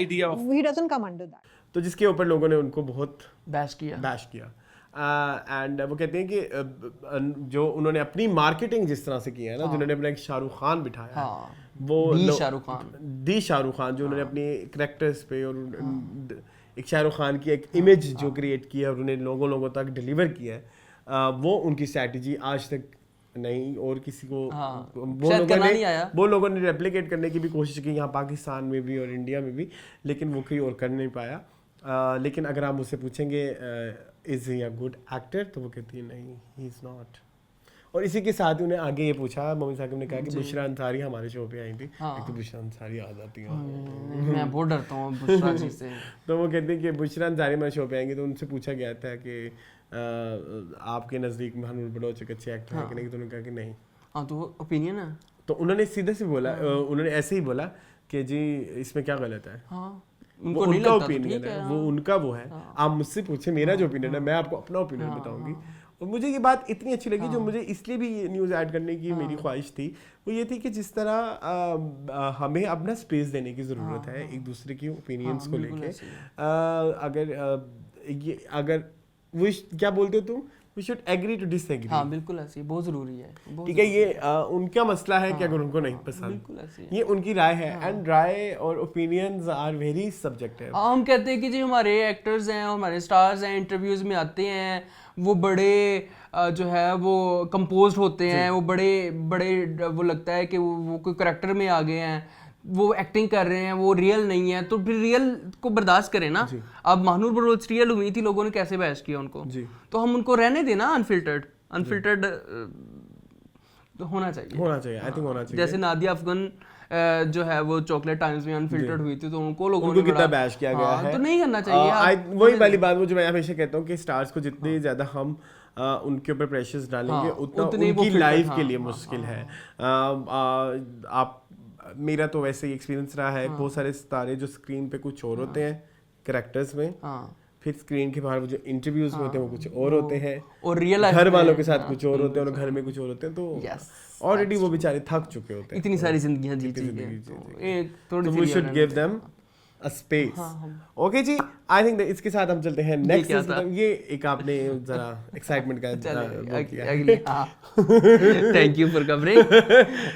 he doesn't come under that। तो जिसके ऊपर लोगों ने उनको बहुत बैश किया। एंड वो कहते हैं कि जो उन्होंने अपनी मार्केटिंग जिस तरह से किया है ना, जिन्होंने अपना एक शाहरुख खान बिठाया, वो दी शाहरुख खान जो उन्होंने अपने कैरेक्टर्स पे और एक शाहरुख खान की एक इमेज जो क्रिएट की है और उन्हें लोगों तक डिलीवर किया है, वो उनकी स्ट्रैटेजी आज तक नहीं और किसी को वो लोगों ने रेप्लिकेट करने की भी कोशिश की यहाँ पाकिस्तान में भी और इंडिया में भी, लेकिन वो कोई और कर नहीं पाया। लेकिन अगर आप मुझसे पूछेंगे is he a good actor, तो वो कहती है नहीं, ही इज़ नॉट। और इसी के साथ उन्हें आगे ये पूछा, मम्मी साहब ने कहा कि बुशरा अंसारी हमारे शो पे आई थी, तो बुशरा अंसारी आ जाती है, मैं बहुत डरता हूँ बुशरा जी से। तो वो कहते हैं कि बुशरा अंसारी हमारे शो पे आएंगे, तो उनसे पूछा गया था कि आपके नज़दीक महानूर बलोच एक अच्छे एक्टर है कि नहीं, तो उन्होंने कहा कि नहीं। हाँ, तो ओपिनियन है। तो उन्होंने सीधे से बोला, उन्होंने ऐसे ही बोला कि जी इसमें क्या गलत है, उनको नहीं लगता, ओपिनियन है वो उनका, वो है। आप मुझसे पूछे मेरा जो ओपिनियन है, मैं आपको अपना ओपिनियन बताऊंगी। और मुझे ये बात इतनी अच्छी लगी, जो मुझे इसलिए भी ये न्यूज़ ऐड करने की मेरी ख्वाहिश थी, वो ये थी कि जिस तरह हमें अपना स्पेस देने की ज़रूरत है एक दूसरे की ओपिनियंस को लेके। अगर वो क्या बोलते हो तुम, we should agree to disagree. हाँ बिल्कुल ऐसी, बहुत ज़रूरी है। ठीक है, ये उनका मसला है कि अगर उनको नहीं पसंद, बिल्कुल ऐसी है। ये उनकी राय है, एंड राय और ओपिनियंस आर वेरी सब्जेक्टिव। हम कहते हैं कि जी हमारे एक्टर्स हैं, हमारे स्टार्स हैं, इंटरव्यूज़ में आते हैं, वो बड़े जो है वो कंपोज होते हैं, वो बड़े वो लगता है कि वो कोई करेक्टर में आ गए हैं, वो एक्टिंग कर रहे हैं, वो रियल नहीं है, तो फिर रियल को बर्दाश्त करें ना। अब महानूर बलोच रियल हुई थी, लोगों ने कैसे बहस किया उनको, तो हम उनको रहने देना अनफिल्टर्ड होना चाहिए। आई थिंक होना चाहिए। जैसे नादिया अफगान जो है वो चॉकलेट टाइम्स में अनफिल्टर्ड हुई थी, तो उनको लोगों ने कितना बैश किया गया है, तो नहीं करना चाहिए। वही वाली बात जो मैं हमेशा कहता हूँ कि स्टार्स को जितनी ज्यादा हम उनके ऊपर प्रेशर्स डालेंगे उतना उनकी लाइफ के लिए मुश्किल है। आप मेरा तो वैसे ही एक्सपीरियंस रहा है, बहुत सारे सितारे जो स्क्रीन पे कुछ और होते हैं कैरेक्टर्स में, फिर स्क्रीन के बाहर वो जो इंटरव्यूज में होते हैं वो कुछ और होते हैं, और रियल घर वालों के साथ कुछ और होते हैं, और घर में कुछ और होते हैं, तो ऑलरेडी वो बेचारे थक चुके होते हैं, इतनी सारी जिंदगियां जी चुके हैं, तो we should give them a space. Okay जी, आई थिंक इसके साथ हम चलते हैं नेक्स्ट। ये एक आपने जरा एक्साइटमेंट का thank you for covering,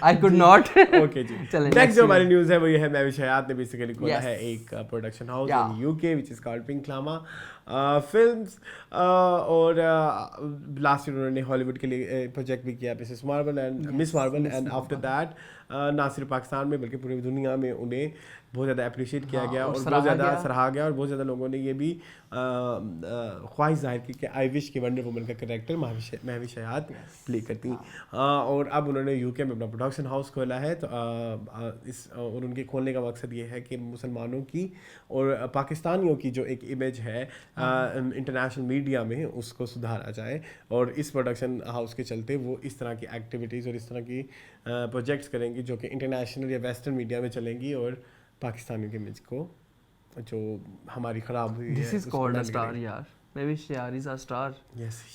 I could not. Okay जी, नेक्स्ट जो हमारी न्यूज़ है वो ये है, महविश हयात ने बेसिकली खोला है एक production house in UK which is called Pinklama films, और लास्ट ईयर उन्होंने हॉलीवुड के लिए प्रोजेक्ट भी किया, Miss Marvel, and after that ना सिर्फ पाकिस्तान में बल्कि पूरी दुनिया में उन्हें बहुत ज़्यादा अप्रिशिएट किया गया, और बहुत ज़्यादा सराहा गया, और बहुत ज़्यादा लोगों ने ये भी ख्वाहिश जाहिर की कि आई विश कि वंडर वुमन का कैरेक्टर महविश हयात प्ले करती। और अब उन्होंने यूके में अपना प्रोडक्शन हाउस खोला है, तो और उनके खोलने का मकसद ये है कि मुसलमानों की और पाकिस्तानियों की जो एक इमेज है इंटरनेशनल मीडिया में उसको सुधारा जाए, और इस प्रोडक्शन हाउस के चलते वो इस तरह की एक्टिविटीज़ और इस तरह की प्रोजेक्ट्स करेंगी जो कि इंटरनेशनल या वेस्टर्न मीडिया में चलेंगी, और पाकिस्तानी की इमेज को जो हमारी खराब हुई है। This is called a star यार, Mahwish Hayat is a star.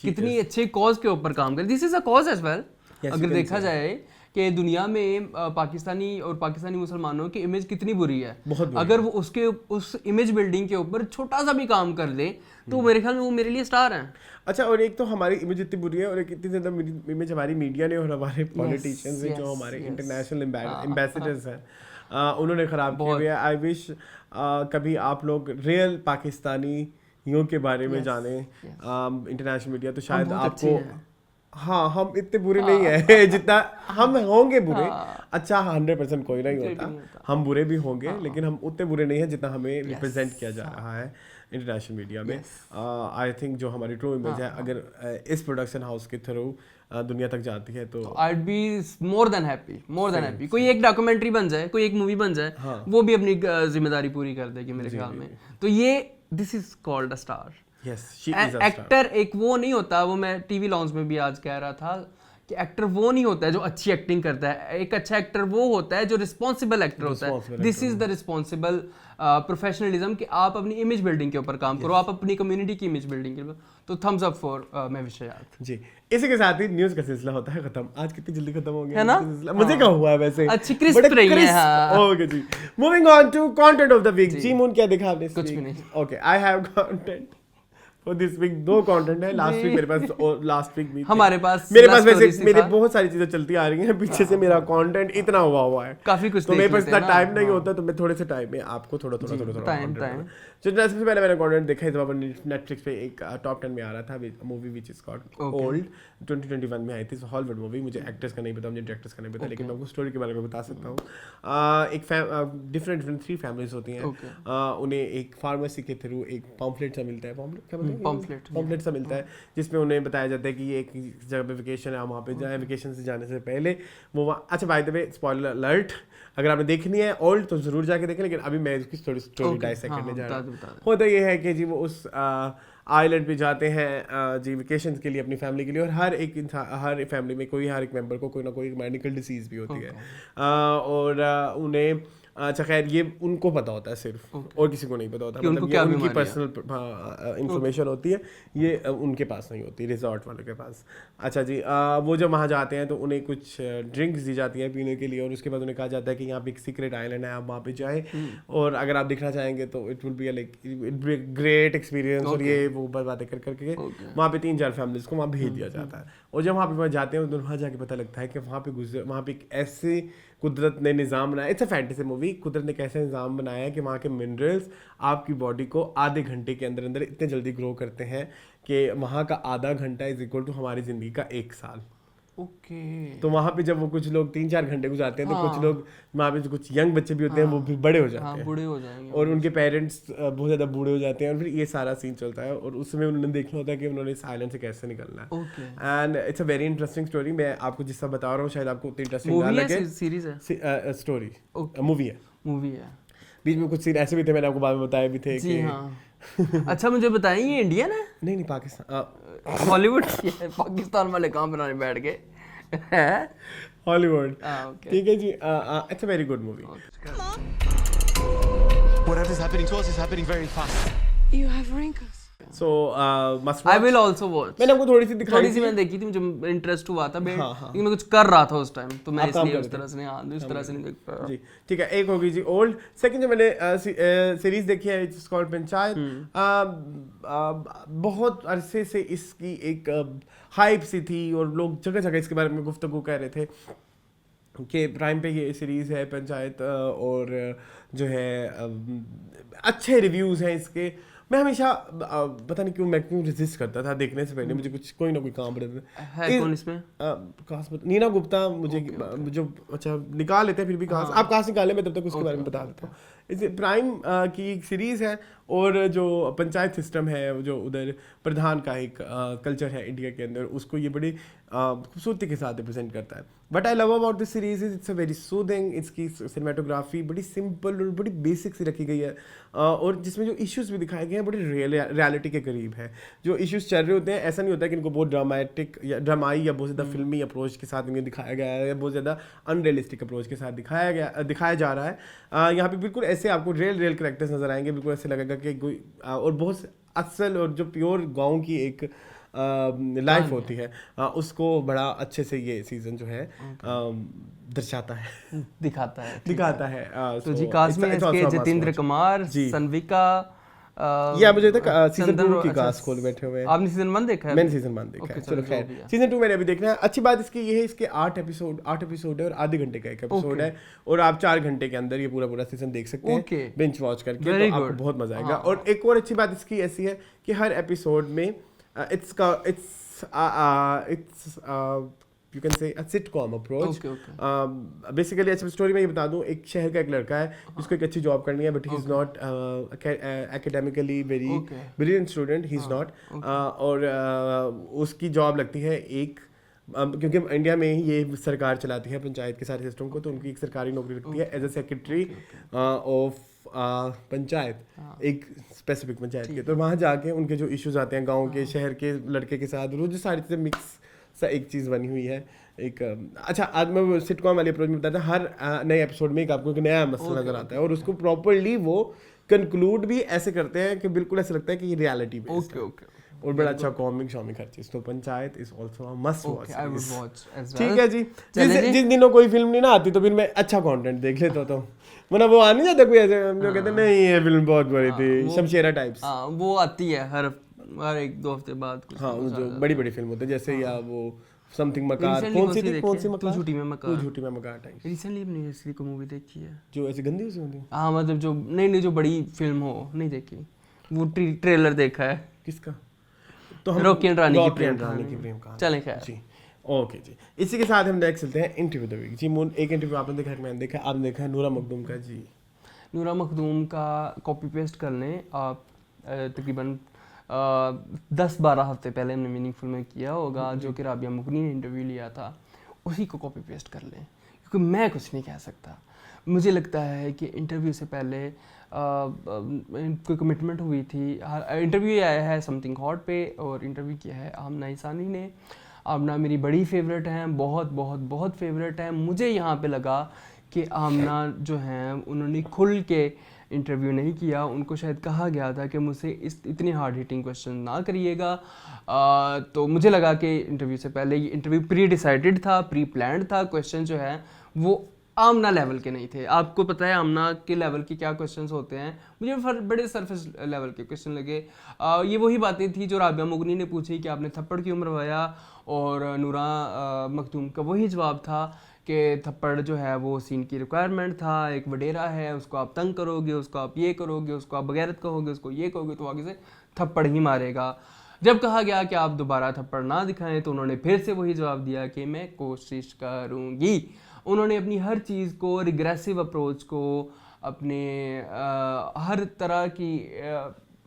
कितनी अच्छे कॉज के ऊपर काम कर, this is a cause as well. अगर देखा जाए कि दुनिया में पाकिस्तानी और पाकिस्तानी मुसलमानों की इमेज कितनी बुरी है, अगर वो उस इमेज बिल्डिंग के ऊपर छोटा सा भी काम कर दे तो मेरे ख्याल में वो मेरे लिए स्टार हैं। अच्छा, और एक तो हमारी इमेज इतनी बुरी है, और एक इतनी ज़्यादा इमेज हमारी मीडिया ने और हमारे पॉलिटिशियंस ने जो हमारे इंटरनेशनल एम्बेसडर्स हैं उन्होंने ख़राब किए हुए हैं। आई विश कभी आप लोग रियल पाकिस्तानियों के बारे में जाने इंटरनेशनल मीडिया, तो शायद आपको हाँ हम इतने बुरे नहीं है जितना हम होंगे बुरे। अच्छा 100% कोई नहीं होता, हम बुरे भी होंगे, लेकिन हम उतने बुरे नहीं हैं जितना हमें रिप्रेजेंट किया जा रहा है इंटरनेशनल मीडिया में। आई थिंक जो हमारी ट्रू इमेज है अगर इस प्रोडक्शन हाउस के थ्रू दुनिया तक जाती है तो I would be more than happy. कोई एक डॉक्यूमेंट्री बन जाए, कोई एक मूवी बन जाए, वो भी अपनी जिम्मेदारी पूरी कर देगी मेरे ख्याल में। तो ये this is called a star. Actor एक वो नहीं होता, वो मैं टीवी लॉन्च में भी आज कह रहा था कि एक्टर वो नहीं होता है जो अच्छी एक्टिंग करता है। एक अच्छा एक्टर वो होता है जो रिस्पॉन्सिबल एक्टर होता है। This is the responsible professionalism कि आप अपनी इमेज बिल्डिंग के ऊपर काम करो, आप अपनी कम्युनिटी की इमेज बिल्डिंग के ऊपर। तो थम्स अप फॉर महविश हयात जी। इसी के साथ ही न्यूज़ का सिलसिला होता है खत्म। आज कितनी जल्दी खत्म हो गया है ना, मजे का हुआ है वैसे, अच्छी क्रिस्प रही है। ओके जी, moving on to content of the week. जी मून क्या देखा आपने? कुछ भी नहीं। Okay, I have content for this week. 2 content है। लास्ट वीक मेरे पास, और लास्ट वीक भी हमारे पास वैसे मेरे बहुत सारी चीजें चलती आ रही हैं पीछे से। मेरा कंटेंट इतना हुआ है काफी कुछ, तो मेरे पास इतना टाइम नहीं होता, तो मैं थोड़े से टाइम में आपको थोड़ा टाइम। सबसे पहले मैंने कंटेंट देखा है नेटफ्लिक्स पे, एक टॉप 10 में आ रहा था movie which is called old, 2021 में आई थी। हॉलीवुड मूवी, मुझे एक्टर्स का नहीं पता, मुझे डायरेक्टर्स का नहीं पता, लेकिन मैं आपको स्टोरी के बारे में बता सकता हूँ। एक डिफरेंट 3 फैमिलीज होती हैं, उन्हें एक फार्मेसी के थ्रू एक पॉम्फलेट सा मिलता है, पॉम्फलेट सा मिलता है, जिसमें उन्हें बताया जाता है कि ये एक जगह पे वेकेशन है, वहाँ पे जाएं। वेकेशन से जाने से पहले वो वहाँ, अच्छा bye the way spoiler alert, अगर आपने देखनी है ओल्ड तो जरूर जाके देखें, लेकिन अभी मैं इसकी स्टोरी डाइसेक्ट करने जा रहा हूँ। होता ये है कि जी वो उस आइलैंड पे जाते हैं जी वेकेशन के लिए अपनी फैमिली के लिए, और हर एक इंसान, हर फैमिली में हर एक मेंबर को कोई ना कोई मेडिकल डिसीज़ भी होती है, और उन्हें अच्छा खैर ये उनको पता होता है सिर्फ, और किसी को नहीं पता होता, मतलब ये उनकी पर्सनल इंफॉर्मेशन होती है, ये उनके पास नहीं होती, रिजॉर्ट वालों के पास। अच्छा जी, वो जब वहाँ जाते हैं तो उन्हें कुछ ड्रिंक्स दी जाती हैं पीने के लिए, और उसके बाद उन्हें कहा जाता है कि यहाँ पे एक सीक्रेट आइलैंड है, आप वहाँ पे जाएँ, और अगर आप दिखना चाहेंगे तो it will be like it be great experience. और ये वो बातें कर करके वहाँ पे 3-4 फैमिलीज को वहाँ भेज दिया जाता है, और जब वहाँ पे जाते हैं तो वहाँ जाके पता लगता है कि वहाँ पे एक ऐसे कुदरत ने निज़ाम बनाया, इट्स अ फैंटेसी मूवी, कुदरत ने कैसे निज़ाम बनाया है कि वहाँ के मिनरल्स आपकी बॉडी को आधे घंटे के अंदर अंदर इतने जल्दी ग्रो करते हैं कि वहाँ का आधा घंटा इज इक्वल टू हमारी ज़िंदगी का 1 साल। ओके। तो वहाँ पे जब वो कुछ लोग 3-4 घंटे गुजारते हैं, तो कुछ लोग वहाँ पे जो कुछ यंग बच्चे भी होते हैं वो भी बड़े हो जाते हैं, बूढ़े हो जाएंगे, और उनके पेरेंट्स बहुत ज़्यादा बूढ़े हो जाते हैं, और फिर ये सारा सीन चलता है, और उसमें उन्होंने देखना होता है कि उन्होंने इस आइलैंड से कैसे निकलना है। And it's a very interesting story. मैं आपको जिसका बता रहा हूँ शायद आपको उतनी इंटरेस्टिंग ना लगे, सीरीज है, स्टोरी मूवी है। बीच में कुछ सीन ऐसे भी थे, मैंने आपको बाद में बताए भी थे जी हाँ। अच्छा मुझे बताइए, ये इंडियन है? नहीं पाकिस्तान, हॉलीवुड की है, पाकिस्तान वाले काम बनाने बैठ गए। हॉलीवुड, ठीक है जी। It's a very good movie. Whatever's happening to us is happening very fast. You have wrinkles. So must watch. I will also watch. मैंने आपको थोड़ी सी मैंने देखी थी, मुझे इंटरेस्ट हुआ था, लेकिन मैं कुछ कर रहा था उस टाइम, तो मैं इसलिए उस तरह से नहीं देख पाया जी। ठीक है, एक होगी जी ओल्ड। सेकंड जो मैंने सीरीज देखी है इट्स कॉल्ड पंचायत। बहुत अरसे से इसकी एक हाइप सी थी, और लोग जगह जगह इसके बारे में गुफ्तगू कर रहे थे कि प्राइम पे ये सीरीज़ है पंचायत, और जो है अच्छे रिव्यूज़ हैं इसके। मैं हमेशा पता नहीं क्यों रेजिस्ट करता था देखने से पहले, मुझे कुछ कोई ना कोई काम पड़ता है। कौन इसमें? नीना गुप्ता, मुझे जो अच्छा निकाल लेते हैं, फिर भी कहाँ आप कहाँ से निकाले, मैं तब तक उसके बारे में बता देता हूँ। इसे प्राइम की एक सीरीज़ है, और जो पंचायत सिस्टम है, जो उधर प्रधान का एक कल्चर है इंडिया के अंदर, उसको ये बड़ी खूबसूरती के साथ रिप्रेजेंट करता है। But I love about this series is it's a very soothing, इसकी सिनेमाटोग्राफी बड़ी सिंपल और बड़ी बेसिक सी रखी गई है, और जिसमें जो इश्यूज भी दिखाए गए हैं बड़े रियलिटी के करीब है। जो इश्यूज चल रहे होते हैं, ऐसा नहीं होता कि इनको बहुत ड्रामेटिक या ड्रामाई या बहुत ज़्यादा फिल्मी अप्रोच के साथ इन्हें दिखाया गया है, या बहुत ज़्यादा अनरियलिस्टिक अप्रोच के साथ दिखाया जा रहा है। यहाँ पे बिल्कुल ऐसे आपको रियल कैरेक्टर्स नजर आएंगे, बिल्कुल ऐसे लगेगा कि कोई और बहुत असल और जो प्योर गाँव की एक लाइफ होती है, उसको बड़ा अच्छे से ये सीजन जो है दर्शाता है, दिखाता है। तो जी कास्ट में इसके जितेंद्र कुमार, सनविका, या मुझे तक सीजन 2 की कास्ट खोल बैठे हुए हैं। आपने सीजन 1 देखा है? मैंने सीजन 1 देखा है। चलो खैर, सीजन 2 मैंने अभी देखना है। अच्छी बात इसकी ये है, इसके 8 एपिसोड है, और आधे घंटे का एक एपिसोड है, और आप 4 घंटे के अंदर ये पूरा सीजन देख सकते हैं बिंज वॉच करके, तो आपको बहुत मजा आएगा। और एक और अच्छी बात इसकी ऐसी है कि हर एपिसोड में you can say a sitcom approach. Basically अच्छा स्टोरी में ये बता दूं, एक शहर का एक लड़का है जिसको एक अच्छी जॉब करनी है, but he is not academically very brilliant student, he is not, और उसकी जॉब लगती है एक क्योंकि इंडिया में ही ये सरकार चलाती है पंचायत के सारे सिस्टम को, तो उनकी एक सरकारी नौकरी लगती है as a secretary of panchayat, एक स्पेसिफिक पंचायत के। तो वहाँ जाके उनके जो इश्यूज आते हैं गांव के शहर के लड़के के साथ, वो जो सारी चीज़ें मिक्स सा एक चीज़ बनी हुई है। एक अच्छा, आज मैं सिटकॉम वाले अप्रोच में बताता, हर नए एपिसोड में एक आपको एक नया मसला नजर आता है, और उसको प्रॉपरली वो कंक्लूड भी ऐसे करते हैं कि बिल्कुल ऐसा लगता है कि ये रियलिटी बेस्ड है, और बड़ा अच्छा कॉमिक हर चीज। तो panchayat is also a must watch. ठीक है जी। जिस दिनों कोई फिल्म नहीं ना आती तो फिर मैं अच्छा कंटेंट देख लेता हूँ, मतलब वो आ नहीं जाता कोई ऐसे जो कहते हैं नहीं ये फिल्म बहुत बुरी थी, शमशेरा टाइप्स, वो आती है हर 1-2 हफ्ते बाद। हाँ, वो जो बड़ी फिल्म होती है, जैसे या वो समथिंग मकार, कौन सी मकार, झूठी में मकार टाइप। रिसेंटली अपनी ऐसी कोई मूवी देखी है जो ऐसी गंदी सी होती है? हाँ, मतलब जो नहीं जो बड़ी फिल्म हो, नहीं देखी, वो ट्रेलर देखा है। किसका? तो हम रॉकी एंड रानी की प्रेम कहानी। चलें खैर जी, ओके जी। इसी के साथ हम नेक्स्ट चलते हैं इंटरव्यू द वीक जी। मून, एक इंटरव्यू आपने देखा है, मैंने देखा, आपने देखा है नूरा मखदूम का जी। नूरा मखदूम का कॉपी पेस्ट कर लें आप, तकरीबन 10-12 हफ्ते पहले हमने मीनिंगफुल में किया होगा, जो कि राबिया मुगनी ने इंटरव्यू लिया था, उसी को कॉपी पेस्ट कर लें, क्योंकि मैं कुछ नहीं कह सकता। मुझे लगता है कि इंटरव्यू से पहले कोई कमिटमेंट हुई थी। इंटरव्यू आया है समथिंग हॉट पे, और इंटरव्यू किया है आमना ईसानी ने। आमना मेरी बड़ी फेवरेट हैं, बहुत फेवरेट हैं। मुझे यहाँ पे लगा कि आमना जो हैं उन्होंने खुल के इंटरव्यू नहीं किया, उनको शायद कहा गया था कि मुझसे इतनी हार्ड हिटिंग क्वेश्चन ना करिएगा। तो मुझे लगा कि इंटरव्यू से पहले ये इंटरव्यू प्री डिसाइडेड था, प्री प्लान्ड था, क्वेश्चन जो है वो आमना लेवल के नहीं थे। आपको पता है आमना के लेवल के क्या क्वेश्चंस होते हैं, मुझे बड़े सरफेस लेवल के क्वेश्चन लगे। ये वही बातें थी जो राबिया मुगनी ने पूछी कि आपने थप्पड़ क्यों मरवाया, और नूरा मखदूम का वही जवाब था कि थप्पड़ जो है वो सीन की रिक्वायरमेंट था, एक वडेरा है, उसको आप तंग करोगे, उसको आप ये करोगे, उसको आप बगैरत कहोगे, उसको ये कहोगे तो आगे से थप्पड़ ही मारेगा। जब कहा गया कि आप दोबारा थप्पड़ ना दिखाएं तो उन्होंने फिर से वही जवाब दिया कि मैं कोशिश करूँगी। उन्होंने अपनी हर चीज़ को, रिग्रेसिव अप्रोच को, अपने हर तरह की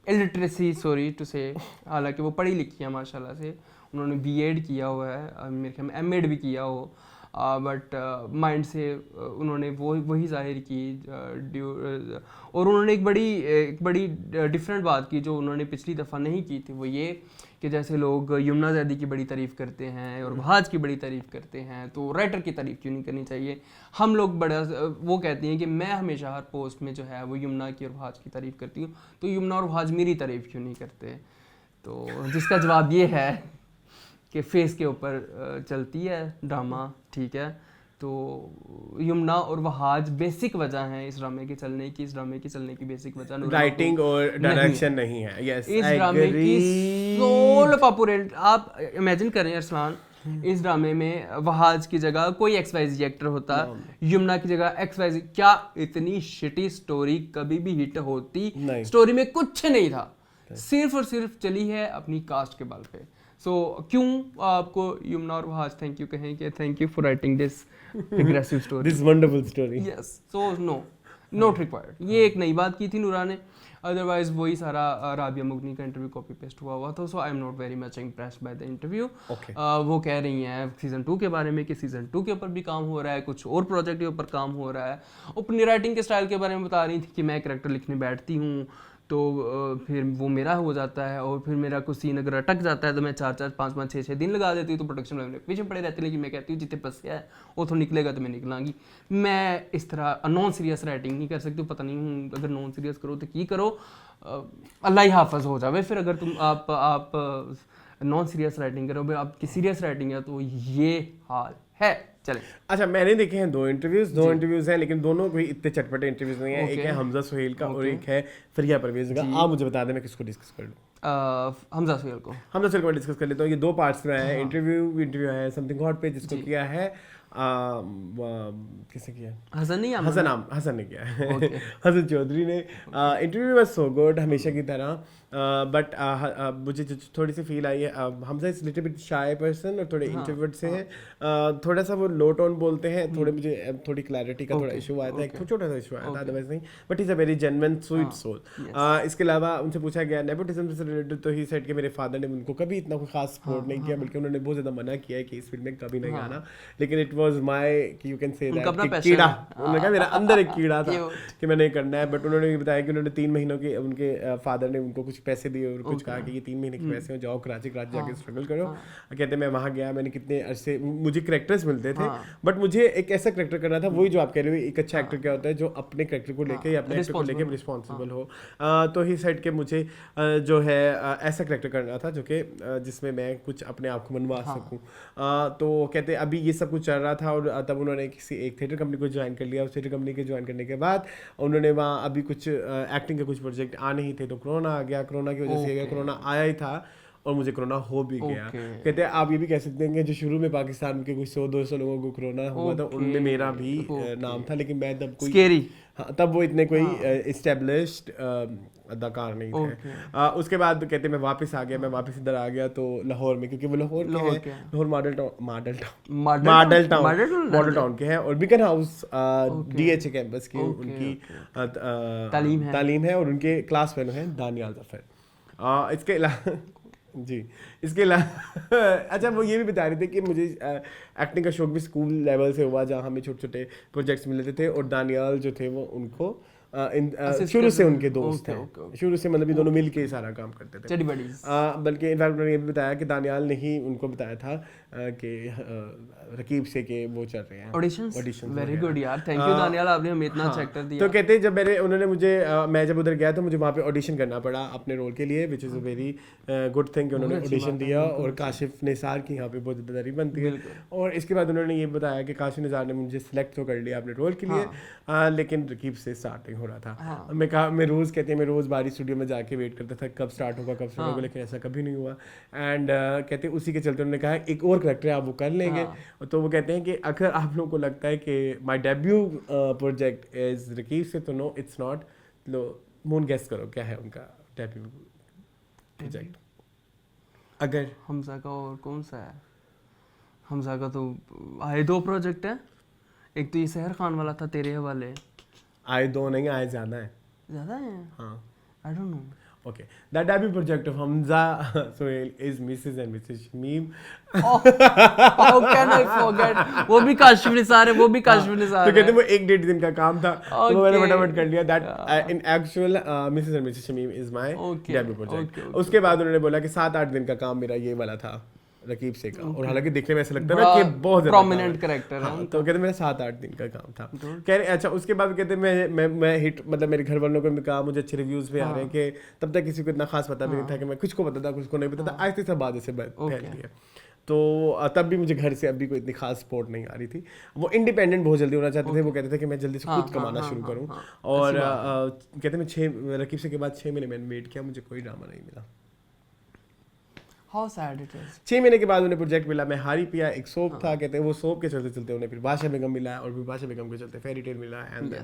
इलिटरेसी, सॉरी टू से, हालांकि वो पढ़ी लिखी है माशाल्लाह से, उन्होंने बीएड किया हुआ है, मेरे ख्याल में एमएड भी किया हो, बट माइंड से उन्होंने वही जाहिर की। और उन्होंने एक बड़ी डिफरेंट बात की जो उन्होंने पिछली दफ़ा नहीं की थी, वो ये कि जैसे लोग यमुना ज़ैदी की बड़ी तारीफ़ करते हैं और वहाज की बड़ी तारीफ़ करते हैं, तो राइटर की तारीफ़ क्यों नहीं करनी चाहिए। हम लोग वो कहती हैं कि मैं हमेशा हर पोस्ट में जो है वो यमुना की और वहाज की तारीफ़ करती हूँ, तो यमुना और वहाज मेरी तारीफ़ क्यों नहीं करते। तो जिसका जवाब ये है कि फेस के ऊपर चलती है ड्रामा, ठीक है। तो यमुना और वहाज बेसिक वजह हैं इस ड्रामे के चलने की। इस ड्रामे के चलने की बेसिक वजह राइटिंग और डायरेक्शन नहीं है। यस, इस ड्रामे की सोल पॉपुलर, आप इमेजिन करें अरसलान, इस ड्रामे में वहाज की जगह कोई XYZ एक्टर होता, यमुना की जगह XYZ, क्या इतनी शिटी स्टोरी कभी भी हिट होती? स्टोरी में कुछ नहीं था, सिर्फ और सिर्फ चली है अपनी कास्ट के बल पे। सो क्यों आपको यमुना और वहाज थैंक यू कहें कि thank you for writing this regressive story, this wonderful story. Yes, so no, not required. ये एक नई बात की थी नूरा ने, अदरवाइज वही सारा राबिया मुगनी का इंटरव्यू कॉपी पेस्ट हुआ था। So I am not very much impressed by the interview. वो कह रही हैं सीज़न 2 के बारे में कि सीज़न 2 के ऊपर भी काम हो रहा है, कुछ और प्रोजेक्ट के ऊपर काम हो रहा है। अपनी राइटिंग के स्टाइल के बारे में बता रही थी कि मैं कैरेक्टर लिखने बैठती हूँ तो फिर वो मेरा हो जाता है, और फिर मेरा कुछ सीन अगर अटक जाता है तो मैं 4-4, 5-5, 6-6 दिन लगा देती हूँ, तो प्रोडक्शन वाले पीछे पड़े रहते हैं। लेकिन मैं कहती हूँ जितने फंसे है वो तो निकलेगा तो मैं निकलांगी। मैं इस तरह नॉन सीरियस राइटिंग नहीं कर सकती, पता नहीं हूँ, अगर नॉन सीरियस करो तो की करो, अल्लाह ही हाफज हो जावे। फिर अगर तुम आप नॉन सीरियस राइटिंग करोगे, आपकी सीरियस राइटिंग है, तो ये हाल है। चले, अच्छा, मैंने देखे हैं दो इंटरव्यूज हैं, लेकिन दोनों कोई इतने चटपटे इंटरव्यूज नहीं है। एक है हमजा सुहेल का और एक है फरिया परवेज का। आप मुझे बता दें मैं किसको डिस्कस कर लूँ। हमजा सुहेल को डिस्कस कर लेता हूँ। ये 2 पार्ट्स में है। इंटरव्यू है समथिंग हॉट पे, जिसको किया है किसने किया? हसन ने किया है। हसन चौधरी ने। इंटरव्यू वाज सो गुड हमेशा की तरह, बट मुझे थोड़ी सी फील आई है, Hamza is little bit shy person और थोड़े इंट्रोवर्ट से हैं, थोड़ा सा वो लो टोन बोलते हैं, थोड़े मुझे थोड़ी क्लैरिटी का थोड़ा इशू आया था, एक छोटा सा इशू आया था, अदरवाइज नहीं, but is a very genuine sweet soul. इसके अलावा उनसे पूछा गया नेपोटिज्म से रिलेटेड, तो ही सेड कि मेरे फादर ने उनको कभी इतना कोई खास सपोर्ट नहीं किया, बल्कि उन्होंने बहुत ज़्यादा मना किया है कि इस फील्ड में कभी नहीं आना, लेकिन it was my, you can say that कीड़ा, उन्होंने कहा मेरा अंदर एक कीड़ा था कि मैं नहीं करना है। बट उन्होंने भी बताया कि उन्होंने 3 महीनों के उनके फादर ने उनको कुछ पैसे दिए और कुछ कहा कि ये 3 महीने के पैसे हो, जाओ कराची जाके स्ट्रगल करो। कहते मैं वहाँ गया, मैंने कितने अरसे, मुझे कैरेक्टर्स मिलते थे, बट मुझे एक ऐसा कैरेक्टर करना था, वही जो आप कह रहे हो, एक अच्छा एक्टर क्या होता है जो अपने कैरेक्टर को लेके या अपने एक्टर को लेके रिस्पॉन्सिबल हो। तो ही सेड के मुझे जो है ऐसा कैरेक्टर करना था जो कि जिसमें मैं कुछ अपने आप को मनवा सकूँ। तो कहते अभी ये सब कुछ चल रहा था, और तब उन्होंने किसी एक थिएटर कंपनी को ज्वाइन कर लिया। उस थिएटर कंपनी के ज्वाइन करने के बाद उन्होंने वहाँ अभी कुछ एक्टिंग के कुछ प्रोजेक्ट आ नहीं थे, तो कोरोना आ गया। कोरोना की वजह से कोरोना आया ही था और मुझे कोरोना हो भी गया। कहते हैं आप ये भी कह सकते हैं कि जो शुरू में पाकिस्तान के कुछ 100-200 लोगों को कोरोना हुआ था, उनमें मेरा भी नाम था, लेकिन मैं तब कोई तब वो इतने कोई एस्टेब्लिश्ड अदाकार नहीं थे। उसके बाद कहते मैं वापस आ गया, मैं वापस इधर आ गया तो लाहौर में, क्योंकि वो लाहौर मॉडल टाउन के हैं, और बिकन हाउस DHA कैंपस की उनकी तालीम है, और उनके क्लास फेलो हैं दानियाल ज़फ़र। इसके अलावा जी, इसके अलावा अच्छा, वो ये भी बता रहे थे कि मुझे एक्टिंग का शौक भी स्कूल लेवल से हुआ, जहाँ हमें छोटे छोटे प्रोजेक्ट्स मिलते थे, और दानियाल जो थे वो उनको शुरू से उनके दोस्त हैं, शुरू से मतलब ये दोनों मिल के सारा काम करते थे। चडी बडीज। बल्कि इनफैक्ट उन्होंने ये भी बताया कि दानियाल ने ही उनको बताया था कि रकीब से कि वो चल रहे हैं ऑडिशंस। वेरी गुड यार, थैंक यू दानियाल, आपने हमें इतना अच्छा एक्टर दिया। तो कहते हैं जब उन्होंने मुझे मैं जब उधर गया तो मुझे वहाँ पे ऑडिशन करना पड़ा अपने रोल के लिए, which is a very good thing कि उन्होंने ऑडिशन दिया और काशिफ निसार की यहाँ पे बहुत ज़्यादा बनती है। और इसके बाद उन्होंने ये बताया कि काशिफ निसार ने मुझे सिलेक्ट तो कर लिया अपने रोल के लिए, लेकिन रकीब से स्टार्टिंग हो रहा था। मैं कहा मैं रोज़ बारी स्टूडियो में जाके वेट करता था कब स्टार्ट होगा, लेकिन ऐसा कभी नहीं हुआ। एंड कहते उसी के चलते उन्होंने कहा एक और करेक्टर आप वो कर लेंगे। तो वो कहते हैं कि अगर आप लोगों को लगता है कि my debut project is Raqeeb से, तो नो इट्स नॉट। लो मून गेस करो क्या है उनका डेब्यू प्रोजेक्ट। अगर हमजा का और कौन सा है? हमजा का तो आए 2 प्रोजेक्ट है, एक तो ये सहर खान वाला था तेरे हवाले। आए 2 नहीं, आए ज़्यादा है। ज़्यादा है? हाँ, आई don't no. Okay, the debut project of Hamza Sohail is Mrs. and Mrs. Shamim. How can I forget? वो भी काशिफ निसार है, वो भी काशिफ निसार है। तो कहते हैं वो 1-1.5 दिन का काम था, तो मैंने फटाफट कर लिया। That in actual Mrs. and Mrs. Shamim is my debut project. उसके बाद उन्होंने बोला कि 7-8 दिन का काम मेरा ये वाला था रकीब से का, और हालांकि देखने में ऐसा लगता है ना कि बहुत ज्यादा प्रोमिनेंट कैरेक्टर है। तो कहते मेरा 7-8 दिन का काम था। कह रहे अच्छा उसके बाद कहते मैं हिट, मतलब मेरे घर वालों को भी कहा, मुझे अच्छे रिव्यूज भी आ रहे हैं कि तब तक किसी को इतना खास पता भी नहीं था कि मैं कुछ को पता था कुछ को नहीं पता था, आहिस्ते से बाद से फैल गया। तो तब भी मुझे घर से अभी कोई इतनी खास सपोर्ट नहीं आ रही थी। वो इंडिपेंडेंट बहुत जल्दी होना चाहते थे, वो कहते थे कि मैं जल्दी से खुद कमाना शुरू करूँ। और कहते मैं रकीब से के बाद 6 महीने मैंने वेट किया, मुझे कोई ड्रामा नहीं मिला। How sad it is. 6 महीने के बाद उन्हें प्रोजेक्ट मिला, मैं हारी पिया, एक सोप था, कहते हैं वो सोप के चलते चलते उन्हें फिर बादशाह बेगम मिला, और फिर बादशाह बेगम के चलते फेरी टेल मिला, and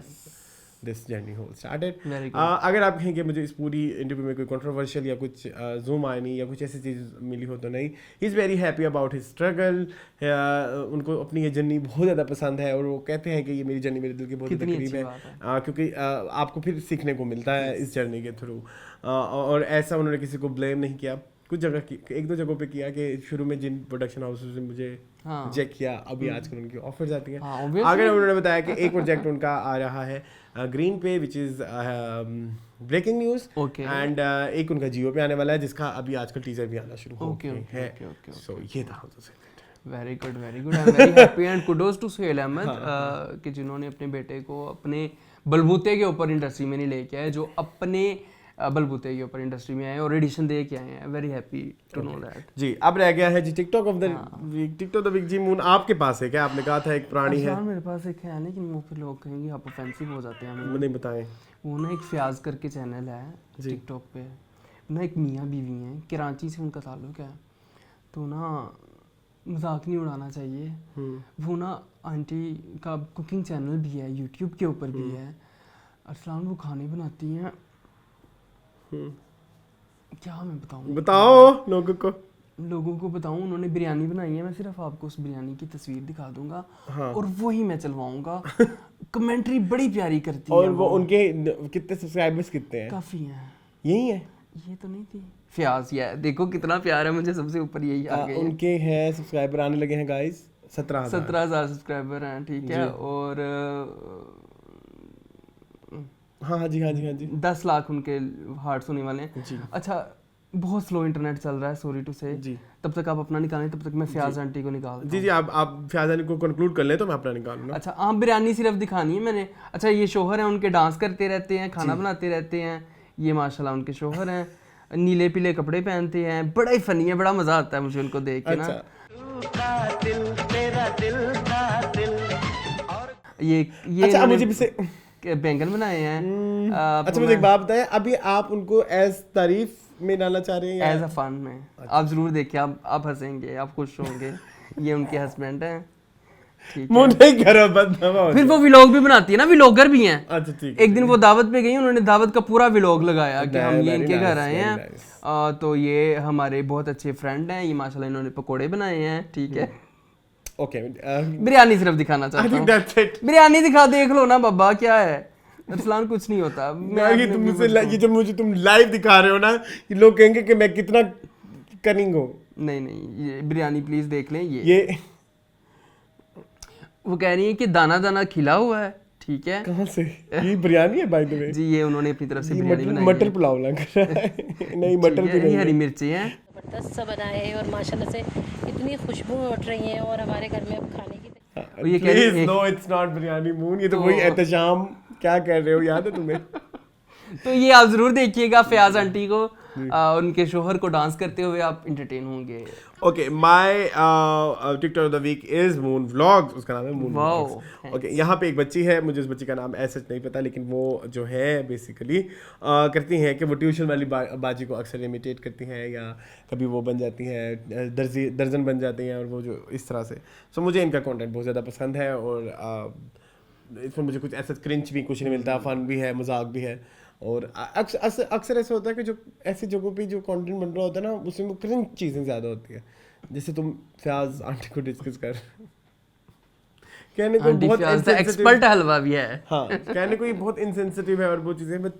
this journey whole started. अगर आप कहें कि मुझे इस पूरी इंटरव्यू में कोई कंट्रोवर्शियल या कुछ जूम आनी या कुछ ऐसी चीज़ मिली हो तो नहीं। He is very happy about his struggle. उनको अपनी ये जर्नी बहुत ज़्यादा पसंद है, और वो कहते हैं कि ये मेरी जर्नी मेरे दिल के बहुत करीब है, क्योंकि आपको फिर सीखने को मिलता है इस जर्नी के थ्रू। और ऐसा उन्होंने किसी को ब्लेम नहीं किया, कुछ जगह 1-2 जगहों पे किया कि शुरू में जिन प्रोडक्शन हाउसेस ने मुझे रिजेक्ट किया, अभी आजकल उनकी ऑफर्स आती हैं। आगे उन्होंने बताया कि एक प्रोजेक्ट उनका आ रहा है ग्रीन पे, which is breaking news, and एक उनका जियो पे आने वाला है, जिसका अभी आजकल टीजर भी आना शुरू हो गया है। सो ये था very good very good. I am very happy and kudos to Suhail Ahmed कि जिन्होंने अपने बेटे को अपने बलबूते के ऊपर इंडस्ट्री में नहीं लेके आए, जो अपने बलबूते के ऊपर इंडस्ट्री में आए और एडिशन दे के आए हैं। Very happy to know that. जी, अब रह गया है जी TikTok of the week. TikTok the week जी मून आपके पास है क्या? आपने कहा था एक पुरानी है। मेरे पास एक है, लेकिन वो फिर लोग कहेंगे आप ऑफेंसिव हो जाते हैं। मुझे नहीं बताएं। वो ना एक फ्याज करके चैनल है टिकटॉक पे ना, एक मियाँ बीवी हैं, कराची से उनका ताल्लुक है, तो ना मजाक नहीं उड़ाना चाहिए। वो ना आंटी का कुकिंग चैनल भी है, यूट्यूब के ऊपर भी है। अरसलान वो खाने बनाती हैं, क्या मैं बताओ लोगों को बताऊं। उन्होंने बिरयानी बनाई है, मैं सिर्फ आपको उस बिरयानी की तस्वीर दिखा दूंगा और वही मैं चलवाऊंगा। कमेंट्री बड़ी प्यारी करती है। और वो उनके कितने सब्सक्राइबर्स कितने हैं? काफी हैं। यही है? ये तो नहीं थी फ्याज, ये देखो कितना प्यार है, मुझे सबसे ऊपर यही आ गए। उनके हैं सब्सक्राइबर आने लगे हैं गाइस, 17,000 सब्सक्राइबर हैं, ठीक है। और हाँ जी 10 लाख उनके हार्ट्स होने वाले हैं। अच्छा, बहुत स्लो इंटरनेट चल रहा है, सॉरी टू से। तब तक आप अपना निकालें, तब तक मैं फ्याज आंटी को निकाल दूं। जी आप फ्याज आंटी को कंक्लूड कर लें तो मैं अपना निकालूंगा। अच्छा, आप बिरयानी सिर्फ दिखानी है मैंने। अच्छा, ये शोहर हैं उनके, डांस करते रहते हैं, खाना बनाते रहते हैं। ये माशाल्लाह उनके शोहर हैं, नीले पीले कपड़े पहनते हैं, बड़ा ही फनी है, बड़ा मजा आता है मुझे उनको देख के ना। ये अच्छा, मुझे भी बैंगन बनाए हैं। अच्छा, मुझे एक बात बताएं, अभी आप उनको एज तारीफ में डालना चाह रहे हैं? एज अ फन में। अच्छा। आप जरूर देखिए, आप हंसेंगे, आप खुश होंगे। ये उनके हस्बैंड हैं, ठीक है। फिर वो व्लॉग भी बनाती है ना, व्लॉगर भी हैं। अच्छा, ठीक। एक दिन वो दावत पे गई, उन्होंने दावत का पूरा व्लॉग लगाया कि हम ये इनके घर आए हैं, तो ये हमारे बहुत अच्छे फ्रेंड हैं, ये माशाल्लाह इन्होंने पकोड़े बनाए हैं, ठीक है। ओके, बिरयानी सिर्फ दिखाना चाहता हूँ। बिरयानी दिखा, देख लो ना बाबा, क्या है अरसलान, कुछ नहीं होता। ये जो मुझे तुम लाइव दिखा रहे हो ना, ये लोग कहेंगे कि मैं कितना कनिंग हूँ। नहीं, ये बिरयानी प्लीज देख लें। ये वो कह रही है कि दाना दाना खिला हुआ है, ठीक है। कहाँ से? ये बिरयानी है बाय द वे। जी ये उन्होंने अपनी तरफ से बिरयानी बनाई है। मटर पुलाव लग रहा है। नहीं मटर भी ये नहीं हरी है। मिर्ची है। ज़बरदस्त सा बनाए हैं और माशाल्लाह से इतनी खुशबू उठ रही है और हमारे घर में अब खाने की और ये कह रही please no it's not biryani Moon, ये तो वही एहतशाम क्या कर रहे हो, याद है तुम्हें? तो ये आप जरूर देखिएगा फयाज आंटी को, उनके शोहर को डांस करते हुए आप इंटरटेन होंगे। Okay my TikTok of the week is Moon vlogs, उसका नाम है मून व्लॉग्स। ओके यहाँ पे एक बच्ची है, मुझे उस बच्ची का नाम ऐसा नहीं पता, लेकिन वो जो है बेसिकली करती हैं कि वो ट्यूशन वाली बाजी को अक्सर इमिटेट करती हैं, या कभी वो बन जाती हैं दर्जन बन जाती हैं, और वो जो इस तरह से। सो मुझे इनका कंटेंट बहुत ज़्यादा पसंद है, और इसमें मुझे कुछ ऐसा क्रिंच भी कुछ नहीं मिलता, फन भी है, मजाक भी है। और अक्सर ऐसा होता है कि जो ऐसी जगहों पे जो कंटेंट बन रहा होता है ना, उसमें वो क्रिंच चीज़ें ज़्यादा होती है, जैसे तुम फयाज आंटी को डिस्कस कर कहने को बहुत एक्सपर्ट हलवा भी है। हाँ कहने को ये बहुत इनसेंसिटिव है, और वो चीज़ें बट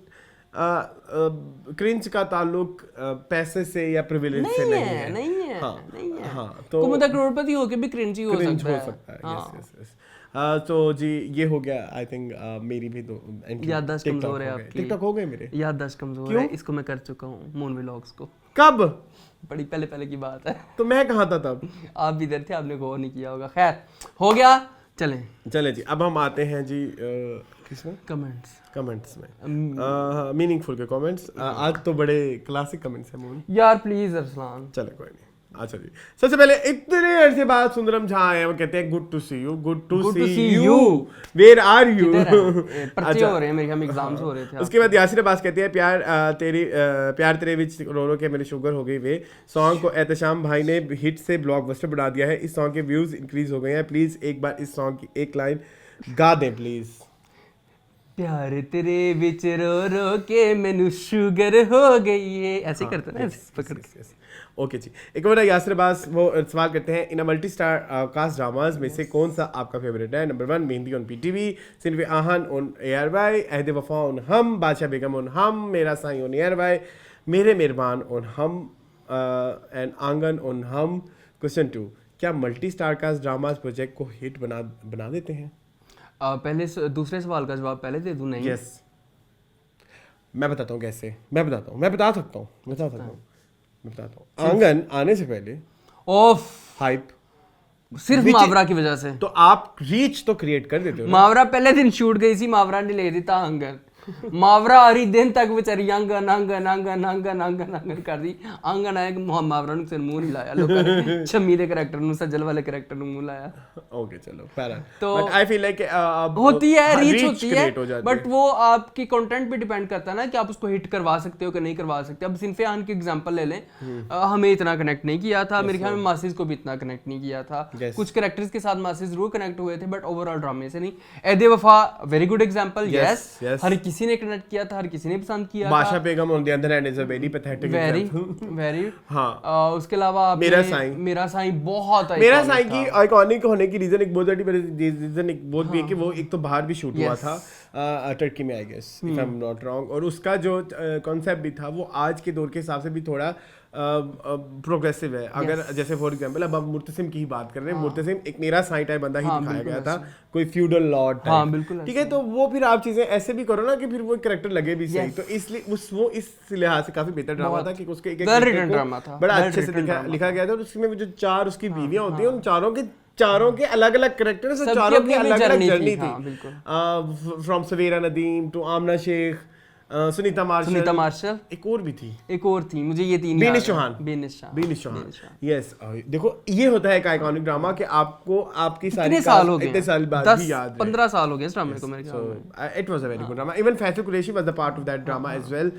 क्रिंच का ताल्लुक पैसे से या प्रिविलेज से नहीं है। नहीं है। हाँ तो कुमुदा करोड़पति होके भी क्रिंच हो सकता है। यस। तो जी ये हो गया आई थिंक मेरी भी दो याददाश्त कमजोर है आपकी। टिकटॉक हो गए मेरे याददाश्त कमजोर है, इसको मैं कर चुका हूँ मून व्लॉग्स को। कब? बड़ी पहले की बात है। तो मैं कहाँ था तब? आप भी इधर थे, आपने गौर नहीं किया होगा। खैर हो गया, चले जी। अब हम आते हैं जी किसमें? कमेंट्स में मीनिंगफुल के कमेंट्स। आज तो बड़े क्लासिक कमेंट्स हैं मून। यार प्लीज अरसलान। चले कोई नहीं। अच्छा जी, सबसे पहले इतने अरसे बाद सुंदरम झा आए हैं, वो कहते हैं good to see you, good to see you, where are you? पर्चे हो रहे हैं मेरे, हम एग्जाम्स हो रहे थे। उसके बाद यासिर अब्बास कहते हैं प्यार तेरे विच रो रो के मेरी शुगर हो गई वे सॉन्ग को एहतशाम भाई ने हिट से ब्लॉकबस्टर बना दिया है, इस सॉन्ग के व्यूज इंक्रीज हो गए हैं, प्लीज एक बार इस सॉन्ग की एक लाइन गा दें प्लीज। प्यार तेरे विच रो रो के मैनू शुगर हो गई है, ऐसे ही करते हैं ना। ओके जी, एक बार यासिर अब्बास वो सवाल करते हैं, इन मल्टी स्टार कास्ट ड्रामाज में से कौन सा आपका फेवरेट है? Number 1 Mehndi on PTV, Sinf-e-Aahan on ARY, Ehd-e-Wafa on हम, बादशाह बेगम ऑन हम, मेरा साईं ऑन ARY, मेरे मेहरबान ऑन हम, एंड आंगन ऑन हम। क्वेश्चन 2, क्या multi star cast dramas project को हिट बना देते हैं? पहले दूसरे सवाल का जवाब पहले दे दूं? नहीं। यस मैं बताता हूँ कैसे, मैं बता सकता हूँ। आंगन आने से पहले हाइप सिर्फ मावरा की वजह से, तो आप रीच तो क्रिएट कर देते हो। मावरा पहले दिन शूट गई सी, मावरा ने ले दिता आंगन। मावरा हरी दिन तक बेचारी आंगन आंगन आंगन आंगन आंगन आंगन कर दी। आंगन आया कि मावरा ने सिर मुंह नहीं लाया, लोगों ने छम्मी दे कैरेक्टर नु, सज्जल वाले कैरेक्टर नु मुंह लाया। ओके चलो पैरा, तो बट आई फील लाइक होती है, रीच होती है, बट वो आपकी कंटेंट पे डिपेंड करता है ना कि आप उसको हिट करवा सकते हो कि नहीं करवा सकते। अब सिनफे आन की एग्जांपल ले लें, हमें इतना कनेक्ट नहीं किया था, मेरे ख्याल में मासिस को भी इतना कनेक्ट नहीं किया था। कुछ कैरेक्टर्स के साथ मासिस जरूर कनेक्ट हुए थे, बट ओवरऑल ड्रामे से नहीं। एदे वफा वेरी गुड एग्जांपल, यस हर किसी ने कनेक्ट किया था, हर किसी ने पसंद किया। Badshah Begum on the other hand is a very pathetic very हाँ। उसके अलावा मेरा साईं बहुत मेरा साईं की आइकॉनिक होने की रीजन एक बहुत बड़ी रीजन एक बहुत भी है कि वो एक तो बाहर भी शूट हुआ था टर्की में I guess if I am not wrong, और उसका जो कॉन्सेप्ट भी था वो आज के दौर के हिसाब से भी थोड़ा प्रोग्रेसिव है। अगर जैसे फॉर एग्जांपल अब हम मुर्तसिम की ही बात कर रहे हैं, मुर्तसिम एक मेरा साईं टाइप बंदा ही दिखाया गया था, कोई फ्यूडल लॉर्ड टाइप, ठीक है। तो वो फिर आप चीजें ऐसे भी करो ना कि फिर वो कैरेक्टर लगे भी सही, तो इसलिए वो इस लिहाज से काफी बेहतर ड्रामा था कि उसके एक ड्रामा था, बड़ा अच्छे से लिखा गया था। और उसमें जो 4 उसकी बीवियां होती हैं, उन चारों के अलग अलग कैरेक्टर्स, चारों की अलग अलग जर्नी थी, फ्रॉम सवेरा नदीम टू आमना शेख, सुनीता मार्शल, एक और थी मुझे ये 3 बेनिश चौहान। यस देखो ये होता है एक आइकॉनिक ड्रामा कि आपको आपकी सारी साल हो गए, इतने साल बाद भी याद है। 15 साल हो गए इस ड्रामे को मेरे ख्याल में। It was a very good drama, even Faysal Quraishi was the part of that drama as well.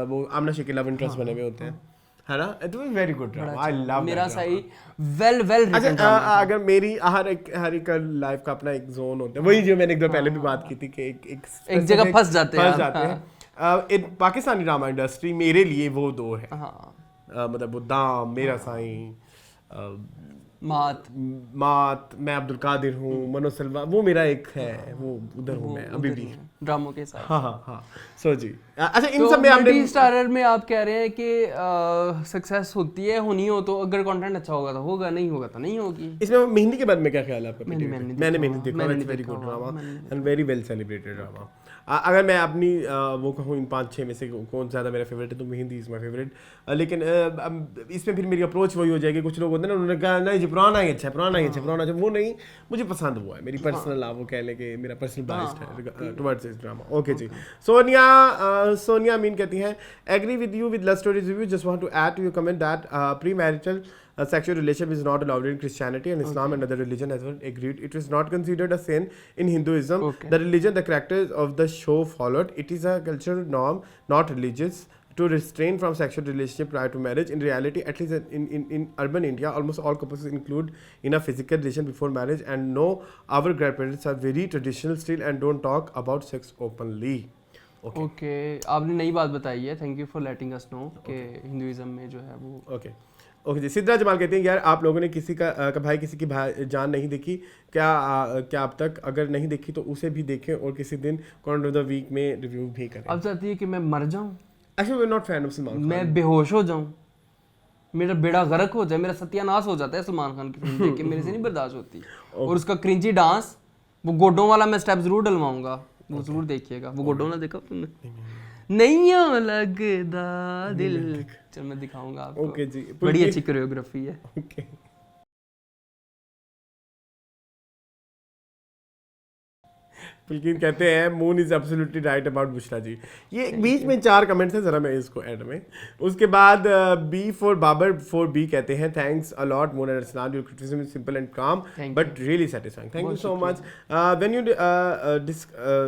वो आमना शेख के लव इंटरेस्ट बने हुए होते हैं, है ना। It was very good drama, I love मेरा साईं वेल रिटन ड्रामा। अगर मेरी हर एक लाइफ का अपना एक जोन होता है, वही जो मैंने एक दो पहले भी बात की थी कि एक जगह फंस जाते हैं। पाकिस्तानी ड्रामा इंडस्ट्री मेरे लिए वो 2 है, मतलब वो दाम, मेरा साईं, मात मैं अब्दुल कादिर हूँ, मनोज सलवा, वो मेरा एक है, वो उधर हूँ मैं अभी भी। ड्रामों के साथ। हाँ सो जी। अच्छा इन तो सब में आपने मल्टी स्टारर में आप कह रहे हैं कि सक्सेस होती है, होनी हो तो अगर कंटेंट अच्छा होगा तो होगा, नहीं होगा तो नहीं होगी। इसमें मेहंदी के बारे में क्या ख्याल है आपका? मैंने मैंने मेहंदी देखा, it's very good drama and very well celebrated drama. अगर मैं अपनी वो कहूँ इन 5-6 में से कौन ज़्यादा मेरा फेवरेट है तो मेहंदी इज़ माई फेवरेट। लेकिन इसमें फिर मेरी अप्रोच वही हो जाएगी, कुछ लोग होते हैं ना, उन्होंने कहा नहीं जी पुराना ही अच्छा है, पुराना ही अच्छा है, पुराना अच्छा, वो नहीं मुझे पसंद हुआ है, मेरी पर्सनल आप वो कह लें कि मेरा पर्सनल बाइस्ड है टुवर्ड्स दिस ड्रामा। ओके जी। सोनिया अमीन कहती हैं agree with you with love stories review, just want to add to your comment that premarital sexual relationship is not allowed in Christianity and Islam and other religion as well. Agreed. It is not considered a sin in Hinduism. The religion the characters of the show followed. It is a cultural norm, not religious, to restrain from sexual relationship prior to marriage. In reality, at least in urban India, almost all couples include in a physical relation before marriage, and no, our grandparents are very traditional still and don't talk about sex openly. Okay आपने नई बात बताई है, thank you for letting us know कि हिंदुइज्म में जो है वो ओके जी। सिद्रा जमाल कहते हैं यार आप लोगों ने किसी का भाई किसी की जान नहीं देखी क्या? क्या अब तक अगर नहीं देखी तो उसे भी देखें और किसी दिन कॉर्नर ऑफ द वीक में रिव्यू भी करें। अब चाहती है कि मैं मर जाऊं, actually we are not fan of Salman Khan. मैं बेहोश हो जाऊं, मेरा बेड़ा गर्क हो जाए, मेरा सत्यानाश हो जाता है सलमान खान की फिल्म देख के, मेरे से नहीं बर्दाश्त होती। और उसका क्रिंजी डांस, वो गोडों वाला मैं स्टेप जरूर डलवाऊंगा, वो जरूर देखिएगा। वो गोडों वाला देखा तुमने? नहीं लगदा दिल, चल मैं दिखाऊंगा आपको। ओके जी। बड़ी अच्छी कोरियोग्राफी है। ओके पुलकिन कहते हैं Moon is absolutely right about Bushra ji. ये बीच में 4 कमेंट्स हैं, जरा मैं इसको ऐड में। उसके बाद B for Babar for B कहते हैं thanks a lot Moon and Arsalan, your criticism is simple and calm but really satisfying, thank you so much. When you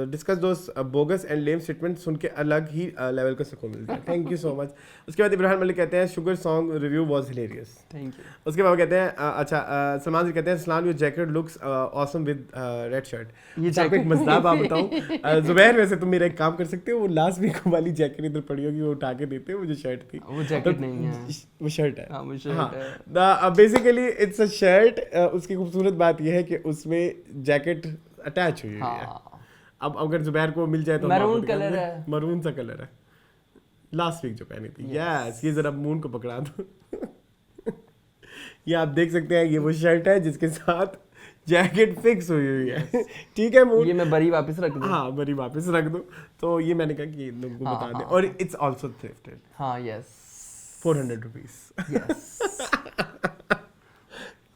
discuss those bogus and lame statement सुन के अलग ही लेवल का सुकून मिलता है, थैंक यू सो मच। उसके बाद इब्राहिम मलिक कहते हैं sugar song review was hilarious, thank you. उसके बाद कहते हैं अच्छा सलमान जी कहते हैं सलाम your jacket looks awesome with red shirt. ये जैकेट मजेदार बात बताऊं जुबैर, वैसे तुम मेरा एक काम कर सकते हो, वो लास्ट वीक वाली जैकेट इधर पड़ी होगी वो उठा के देते हो, मुझे शर्ट थी, वो जैकेट नहीं है, वो शर्ट है। हाँ वो शर्ट है। Basically it's a shirt. उसकी खूबसूरत बात यह है कि उसमें जैकेट अटैच हुई है। अब अगर जुबैर को मिल जाए तो मैरून कलर है, मरून सा कलर है, लास्ट वीक जो पहनी थी। यस ये जरा मून को पकड़ा दो। ये आप देख सकते हैं, ये वो शर्ट है जिसके साथ जैकेट फिक्स हुई है। ठीक है मून, ये मैं बरी वापस रख दूं? हाँ बरी वापस रख दो। तो ये मैंने कहा कि लोगों को बता दें। और इट्स आल्सो थ्रिफ्टेड। हाँ यस 400 रुपीस। यस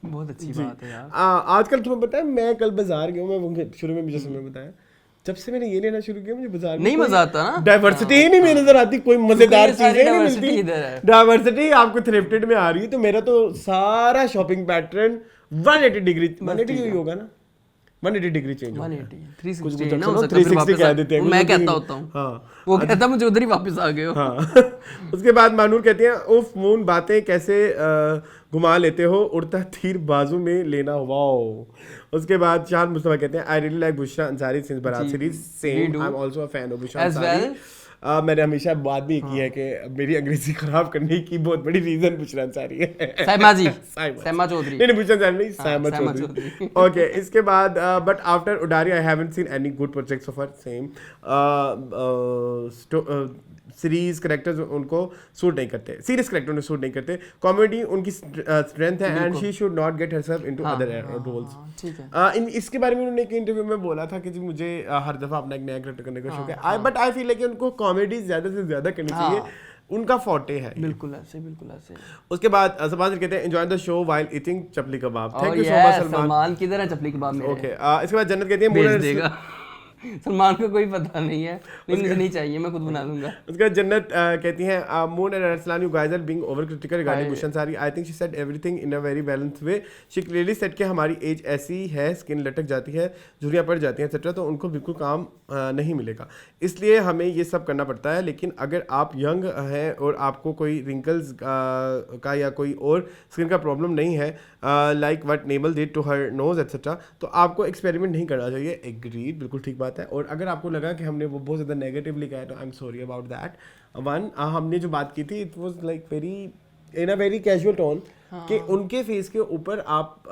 बहुत अच्छी बात है यार। आजकल तुम्हें पता है मैं कल बाजार गया हूँ, मैं शुरू में मुझे समय बताया, जब से मैंने ये लेना शुरू किया मुझे बाजार में नहीं मजा आता ना, डाइवर्सिटी ही नहीं मेरे नजर आती, कोई मजेदार चीजें नहीं मिलती। डाइवर्सिटी आपको थ्रिफ्टेड में आ रही है, तो मेरा तो सारा शॉपिंग पैटर्न 180 डिग्री 180 होगा ना, 180 डिग्री चेंज 180 360 ना हो सकता, 360 कह देते हैं, मैं कहता होता हूँ। हाँ वो कहता मुझे उधर ही वापस आ गए हो। हाँ। उसके बाद मानूर कहते हैं उफ मून बातें कैसे घुमा लेते हो, उड़ता तीर बाजू में लेना, वाओ। उसके बाद चांद मुस्तफा कहते हैं I really like Bushra Ansari since Baraat series, same I am also a fan of Bushra Ansari. मैंने हमेशा बात भी की है कि मेरी अंग्रेजी खराब करने की बहुत बड़ी रीजन बुशरा अंसारी है। सैमा जी, सैमा चौधरी, नहीं बुशरा अंसारी नहीं, सैमा चौधरी। ओके इसके बाद but after Udaari I haven't seen any good projects of her, same series characters उनको सूट नहीं करते, सीरियस करेक्टर उन्हें सूट नहीं करते, कॉमेडी उनकी स्ट्रेंथ है and she should not get herself into other roles. ठीक है। इसके बारे में उन्होंने एक इंटरव्यू में बोला था कि जी मुझे हर दफा अपना एक नया करेक्टर करने का शौक है, बट आई फील है कि उनको कॉमेडी ज्यादा से ज्यादा करनी चाहिए, उनका फोर्टे है। बिल्कुल ऐसे, बिल्कुल ऐसे। उसके बाद सलमान कहते हैं enjoy the show while eating chapli kebab, thank you so much Salman. किधर है चपली कबाब मेरे? ओके इसके बाद जन्नत कहती है भेज देगा। सलमान को कोई पता नहीं है, मुझे नहीं चाहिए, मैं खुद बना लूंगा। उसके बाद जन्नत कहती हैं Moon and Arsalan you guys are being over critical regarding Bushra Ansari, I think she said everything in a very balanced way, she clearly said कि हमारी एज ऐसी है, स्किन लटक जाती है, झुर्रियाँ पड़ जाती हैं एक्सेट्रा, तो उनको बिल्कुल काम नहीं मिलेगा, इसलिए हमें ये सब करना पड़ता है। लेकिन अगर आप यंग हैं और आपको कोई रिंकल्स का या कोई और स्किन का प्रॉब्लम नहीं है like what Nabeel did to her nose etcetera, तो आपको एक्सपेरिमेंट नहीं करना चाहिए। एग्रीड, बिल्कुल ठीक बात है। और अगर आपको लगा कि हमने वो बहुत ज़्यादा नेगेटिवली कहा है तो I am sorry about that. हमने जो बात की थी it was like very in a very casual tone कि उनके फेस के ऊपर आप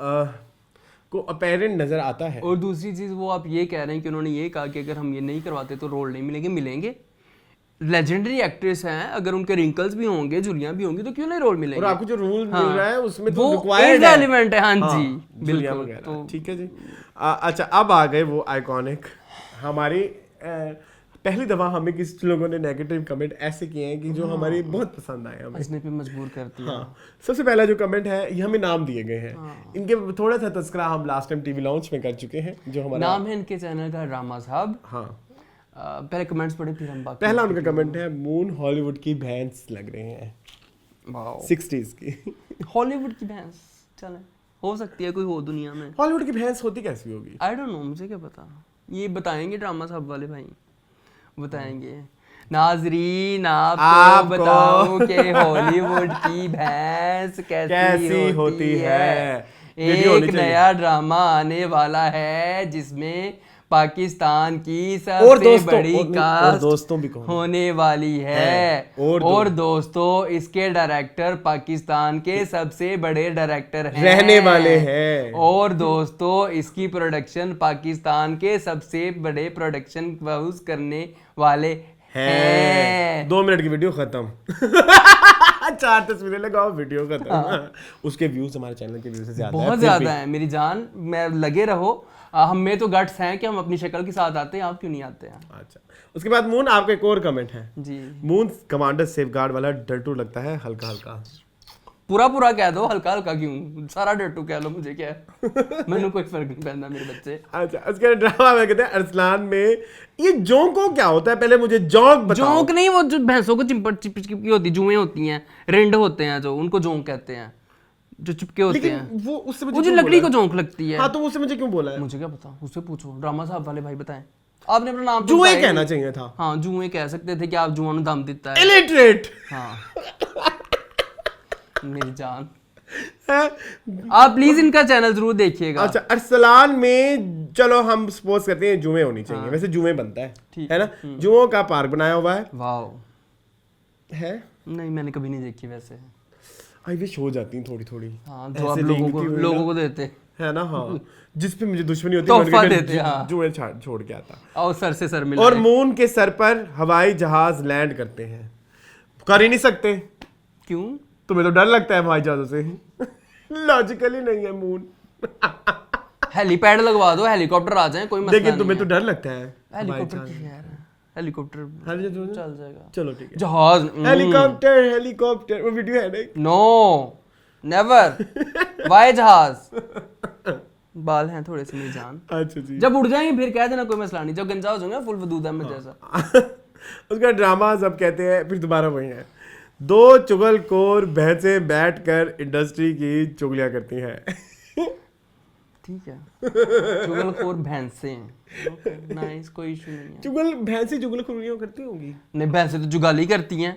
को अपेरेंट नजर आता है। और दूसरी चीज वो आप ये कह रहे हैं कि उन्होंने ये कहा कि अगर हम ये नहीं करवाते तो रोल नहीं मिलेंगे। मिलेंगे, लेजेंडरी एक्ट्रेस हैं, अगर उनके रिंकल्स भी होंगे, झुर्रियां भी होंगी, तो क्यों नहीं रोल मिलेंगे। और आपको जो रूल मिल रहा है उसमें तो वो रिक्वायर्ड है, एलिमेंट है। हाँ जी, बिल्कुल। तो ठीक है जी। अच्छा, अब आ गए वो आइकॉनिक हमारी पहली दफा हमें किसी लोगों ने नेगेटिव कमेंट ऐसे किए हैं कि जो हमारी बहुत पसंद आए हमें, हंसने पे मजबूर करती है। हाँ। सबसे पहला जो कमेंट है ये हमें नाम दिए गए हैं। इनके थोड़ा सा तस्करा हम लास्ट टाइम टीवी लॉन्च में कर चुके हैं। जो हमारा नाम है इनके चैनल का ड्रामा साहब। हाँ, पहले कमेंट्स पढ़े फिर हम बात। पहला उनका कमेंट है, मून हॉलीवुड की भैंस लग रहे हैं, वाओ 60s की। हॉलीवुड की भैंस, चले हो सकती है कोई हो दुनिया में। हॉलीवुड की भैंस होती कैसी होगी? आई डोंट नो, मुझे क्या पता, ये बताएंगे ड्रामा साहब वाले भाई, बताएंगे। नाजरीन आपको बताऊं कि हॉलीवुड की भैंस कैसी होती है। एक नया ड्रामा आने वाला है जिसमें पाकिस्तान की सबसे बड़ी कास्ट होने वाली है। और दोस्तों इसके डायरेक्टर पाकिस्तान के सबसे बड़े डायरेक्टर हैं, रहने वाले हैं। और दोस्तों इसकी प्रोडक्शन पाकिस्तान के सबसे बड़े प्रोडक्शन हाउस करने वाले हैं। 2 मिनट की वीडियो खत्म। 4 तस्वीरें लगाओ, वीडियो खत्म। उसके व्यूज हमारे चैनल के व्यूज से ज्यादा बहुत ज्यादा है मेरी जान। मैं लगे रहो, हम में तो गट्स हैं कि हम अपनी शक्ल के साथ आते हैं, आप क्यों नहीं आते हैं? अच्छा, उसके बाद मून आपका एक और कमेंट है जी। मून कमांडर सेफगार्ड वाला डर्टू लगता है, हल्का हल्का। पूरा पूरा कह दो, हल्का हल्का क्यों? सारा डर्टू कह लो, मुझे क्या है। मैंने कोई फर्क नहीं पड़ता मेरे बच्चे। अच्छा, उसके ड्रामा में कहते हैं अरसलान में ये जोंको क्या होता है? पहले मुझे जोंक बताओ। जोंक नहीं, वो जो भैंसों को चिपकी होती, जुएं होती हैं, रिंड होते हैं, जो उनको जोंक कहते हैं, जो चिपके होते हैं। वो उससे वो जो लकड़ी को जोंक लगती है। हाँ, तो उससे मुझे क्यों बोला है? मुझे क्या पता, उससे पूछो, ड्रामा साहब वाले भाई बताएं। आपने अपना नाम जुए कहना चाहिए था। हाँ, जुए कह सकते थे कि आप जुआ नु दाम देता है। इलिटरेट। हाँ मेरी जान, आप प्लीज इनका चैनल जरूर देखिएगा। अच्छा, अरसलान में चलो हम सपोज करते हैं जुए होनी चाहिए। वैसे जुए बनता है ना, जुओं का पार्क बनाया हुआ है। वाओ, है? नहीं मैंने कभी नहीं देखी वैसे। आई विश हो जाती थोड़ी थोड़ी। हाँ, जो आप लोगों को देते है ना। हाँ, जिस पे मुझे दुश्मनी होती तोहफा देते। हाँ, जुए छोड़ के आता। और सर से सर मिला। और मून के सर पर हवाई जहाज लैंड करते हैं। कर ही नहीं सकते। क्यों? तुम्हें तो डर लगता है हवाई जहाजों से। लॉजिकली नहीं है मून। हेलीपैड लगवा दो, हेलीकॉप्टर आ जाए, कोई मसला नहीं। लेकिन तुम्हें तो डर लगता है हेलीकॉप्टर की यार, हेलीकॉप्टर चल जाएगा। चलो ठीक है, जहाज, हेलीकॉप्टर वो वीडियो है नहीं। No never. वाई जहाज बाल हैं थोड़े से मेरी जान। अच्छा जी, जब उड़ जाएंगे फिर कह देना, कोई मसला नहीं। जब गंजा हो जाऊंगा फुल वदूद है मैं जैसा। उसका ड्रामा सब कहते हैं, फिर दोबारा वही है। 2 चुगलखोर भैंसें बैठकर इंडस्ट्री की चुगलियां करती हैं। ठीक है, चुगलखोर भैंसें, नाइस, कोई इशू नहीं है। भैंसें चुगलखोरियां करती होंगी? नहीं, भैंसें तो जुगाली करती हैं।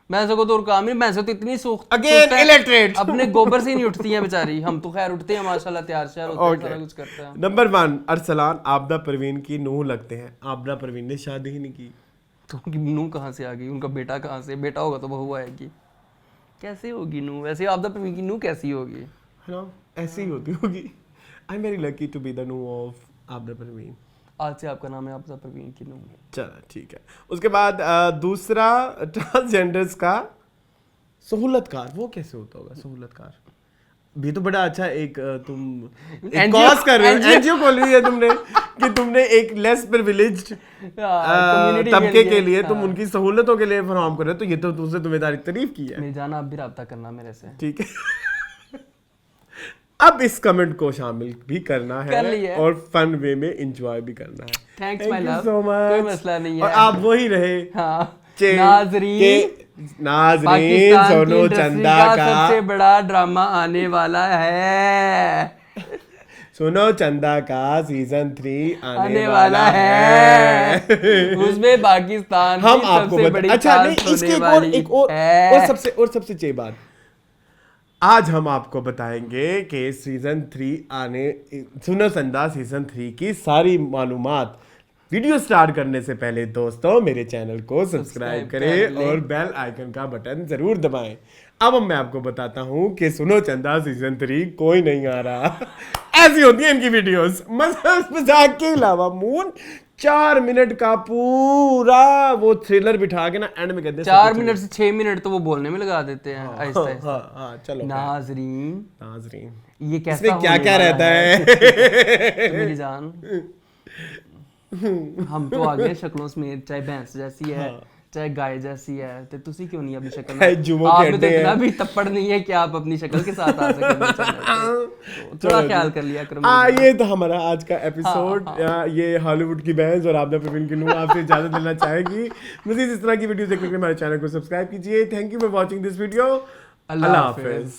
भैंसों को तो और काम नहीं, भैंसें तो इतनी अगेन इलेक्ट्रेट, अपने गोबर से ही नहीं उठती हैं बेचारी। हम तो खैर उठते हैं माशाल्लाह, तैयार श्यार होते हैं, सारा कुछ करते हैं। नंबर 1, अरसलान आबदा परवीन की नूह लगते हैं। आबदा परवीन ने शादी ही नहीं की, तो उनकी नूह कहाँ से आ गई? उनका बेटा कहाँ से? बेटा होगा तो बहू आएगी, कैसे होगी नूह? वैसे आबदा परवीन की नूह कैसी होगी? है ना, ऐसी ही होती होगी। I am very lucky to be the Nooh of Abida Parveen. आज से आपका नाम है आबदा परवीन की नूह। चलो ठीक है। उसके बाद दूसरा, ट्रांसजेंडर्स का सहूलतकार। वो कैसे होता होगा सहूलतकार? भी तो बड़ा अच्छा एक तुम एक कॉज कर रहे हो, एनजीओ खोल रही है तुमने कि तुमने एक लेस प्रिविलेज्ड तबके के लिए तुम उनकी सहूलतों के लिए फराहम कर रहे हो, तो ये तो तुमसे तुम्हें तारीफ की है। मेरी जान, आप भी राब्ता करना मेरे से, ठीक है। अब इस कमेंट को शामिल भी करना है और फन वे में एंजॉय भी करना है। Thanks my love, so much, कोई मसला नहीं है। और आप वही रहे। हाँ, नाजरीन सोनू चंदा का सबसे बड़ा ड्रामा आने वाला है। सोनू चंदा का सीजन 3 आने वाला है। उसमें पाकिस्तान हम की आपको सबसे बड़ी अच्छा नहीं, कास्ट इसकी होने वाली एक और सबसे अच्छी बात, आज हम आपको बताएंगे कि सीजन 3 आने, सोनू चंदा सीजन 3 की सारी मालूमात वीडियो स्टार्ट करने से पहले दोस्तों मेरे चैनल को सब्सक्राइब कर करें लें। और बेल आइकन का बटन जरूर दबाएं। अब मैं आपको बताता हूं कि सुनो चंदा सीजन 3 कोई नहीं आ रहा। ऐसी होती है इनकी वीडियोस। मजाक के अलावा मून 4 मिनट का पूरा वो थ्रिलर बिठा के ना एंड में कहते हैं 4 मिनट से 6 मिनट तो वो बोलने में लगा देते हैं आहिस्ता आहिस्ता। हाँ चलो नाजरीन नाजरीन ये कैसा इसमें क्या क्या होने रहता वाला है तो मेरी जान हम तो आगे शक्लों समेत चाहे भैंस जैसी है चाहे गाय जैसी है तो तुसी क्यों नहीं अपनी शक्ल है, में जुमो आप के में तो अड्डे इतना हैं। भी तप्पड़ नहीं है कि आप अपनी शक्ल के साथ आ सकें मेरे channel पे। तो थोड़ा ख्याल कर लिया करो मेरी जान। ये तो हमारा आज का एपिसोड ये हॉलीवुड की बहस और आपदा प्रवीण की नूह आपसे इजाजत लेना चाहेगी। मज़ीद इस तरह की वीडियो देखने के लिए हमारे चैनल को सब्सक्राइब कीजिए। Thank you for watching this video. Allah Hafiz.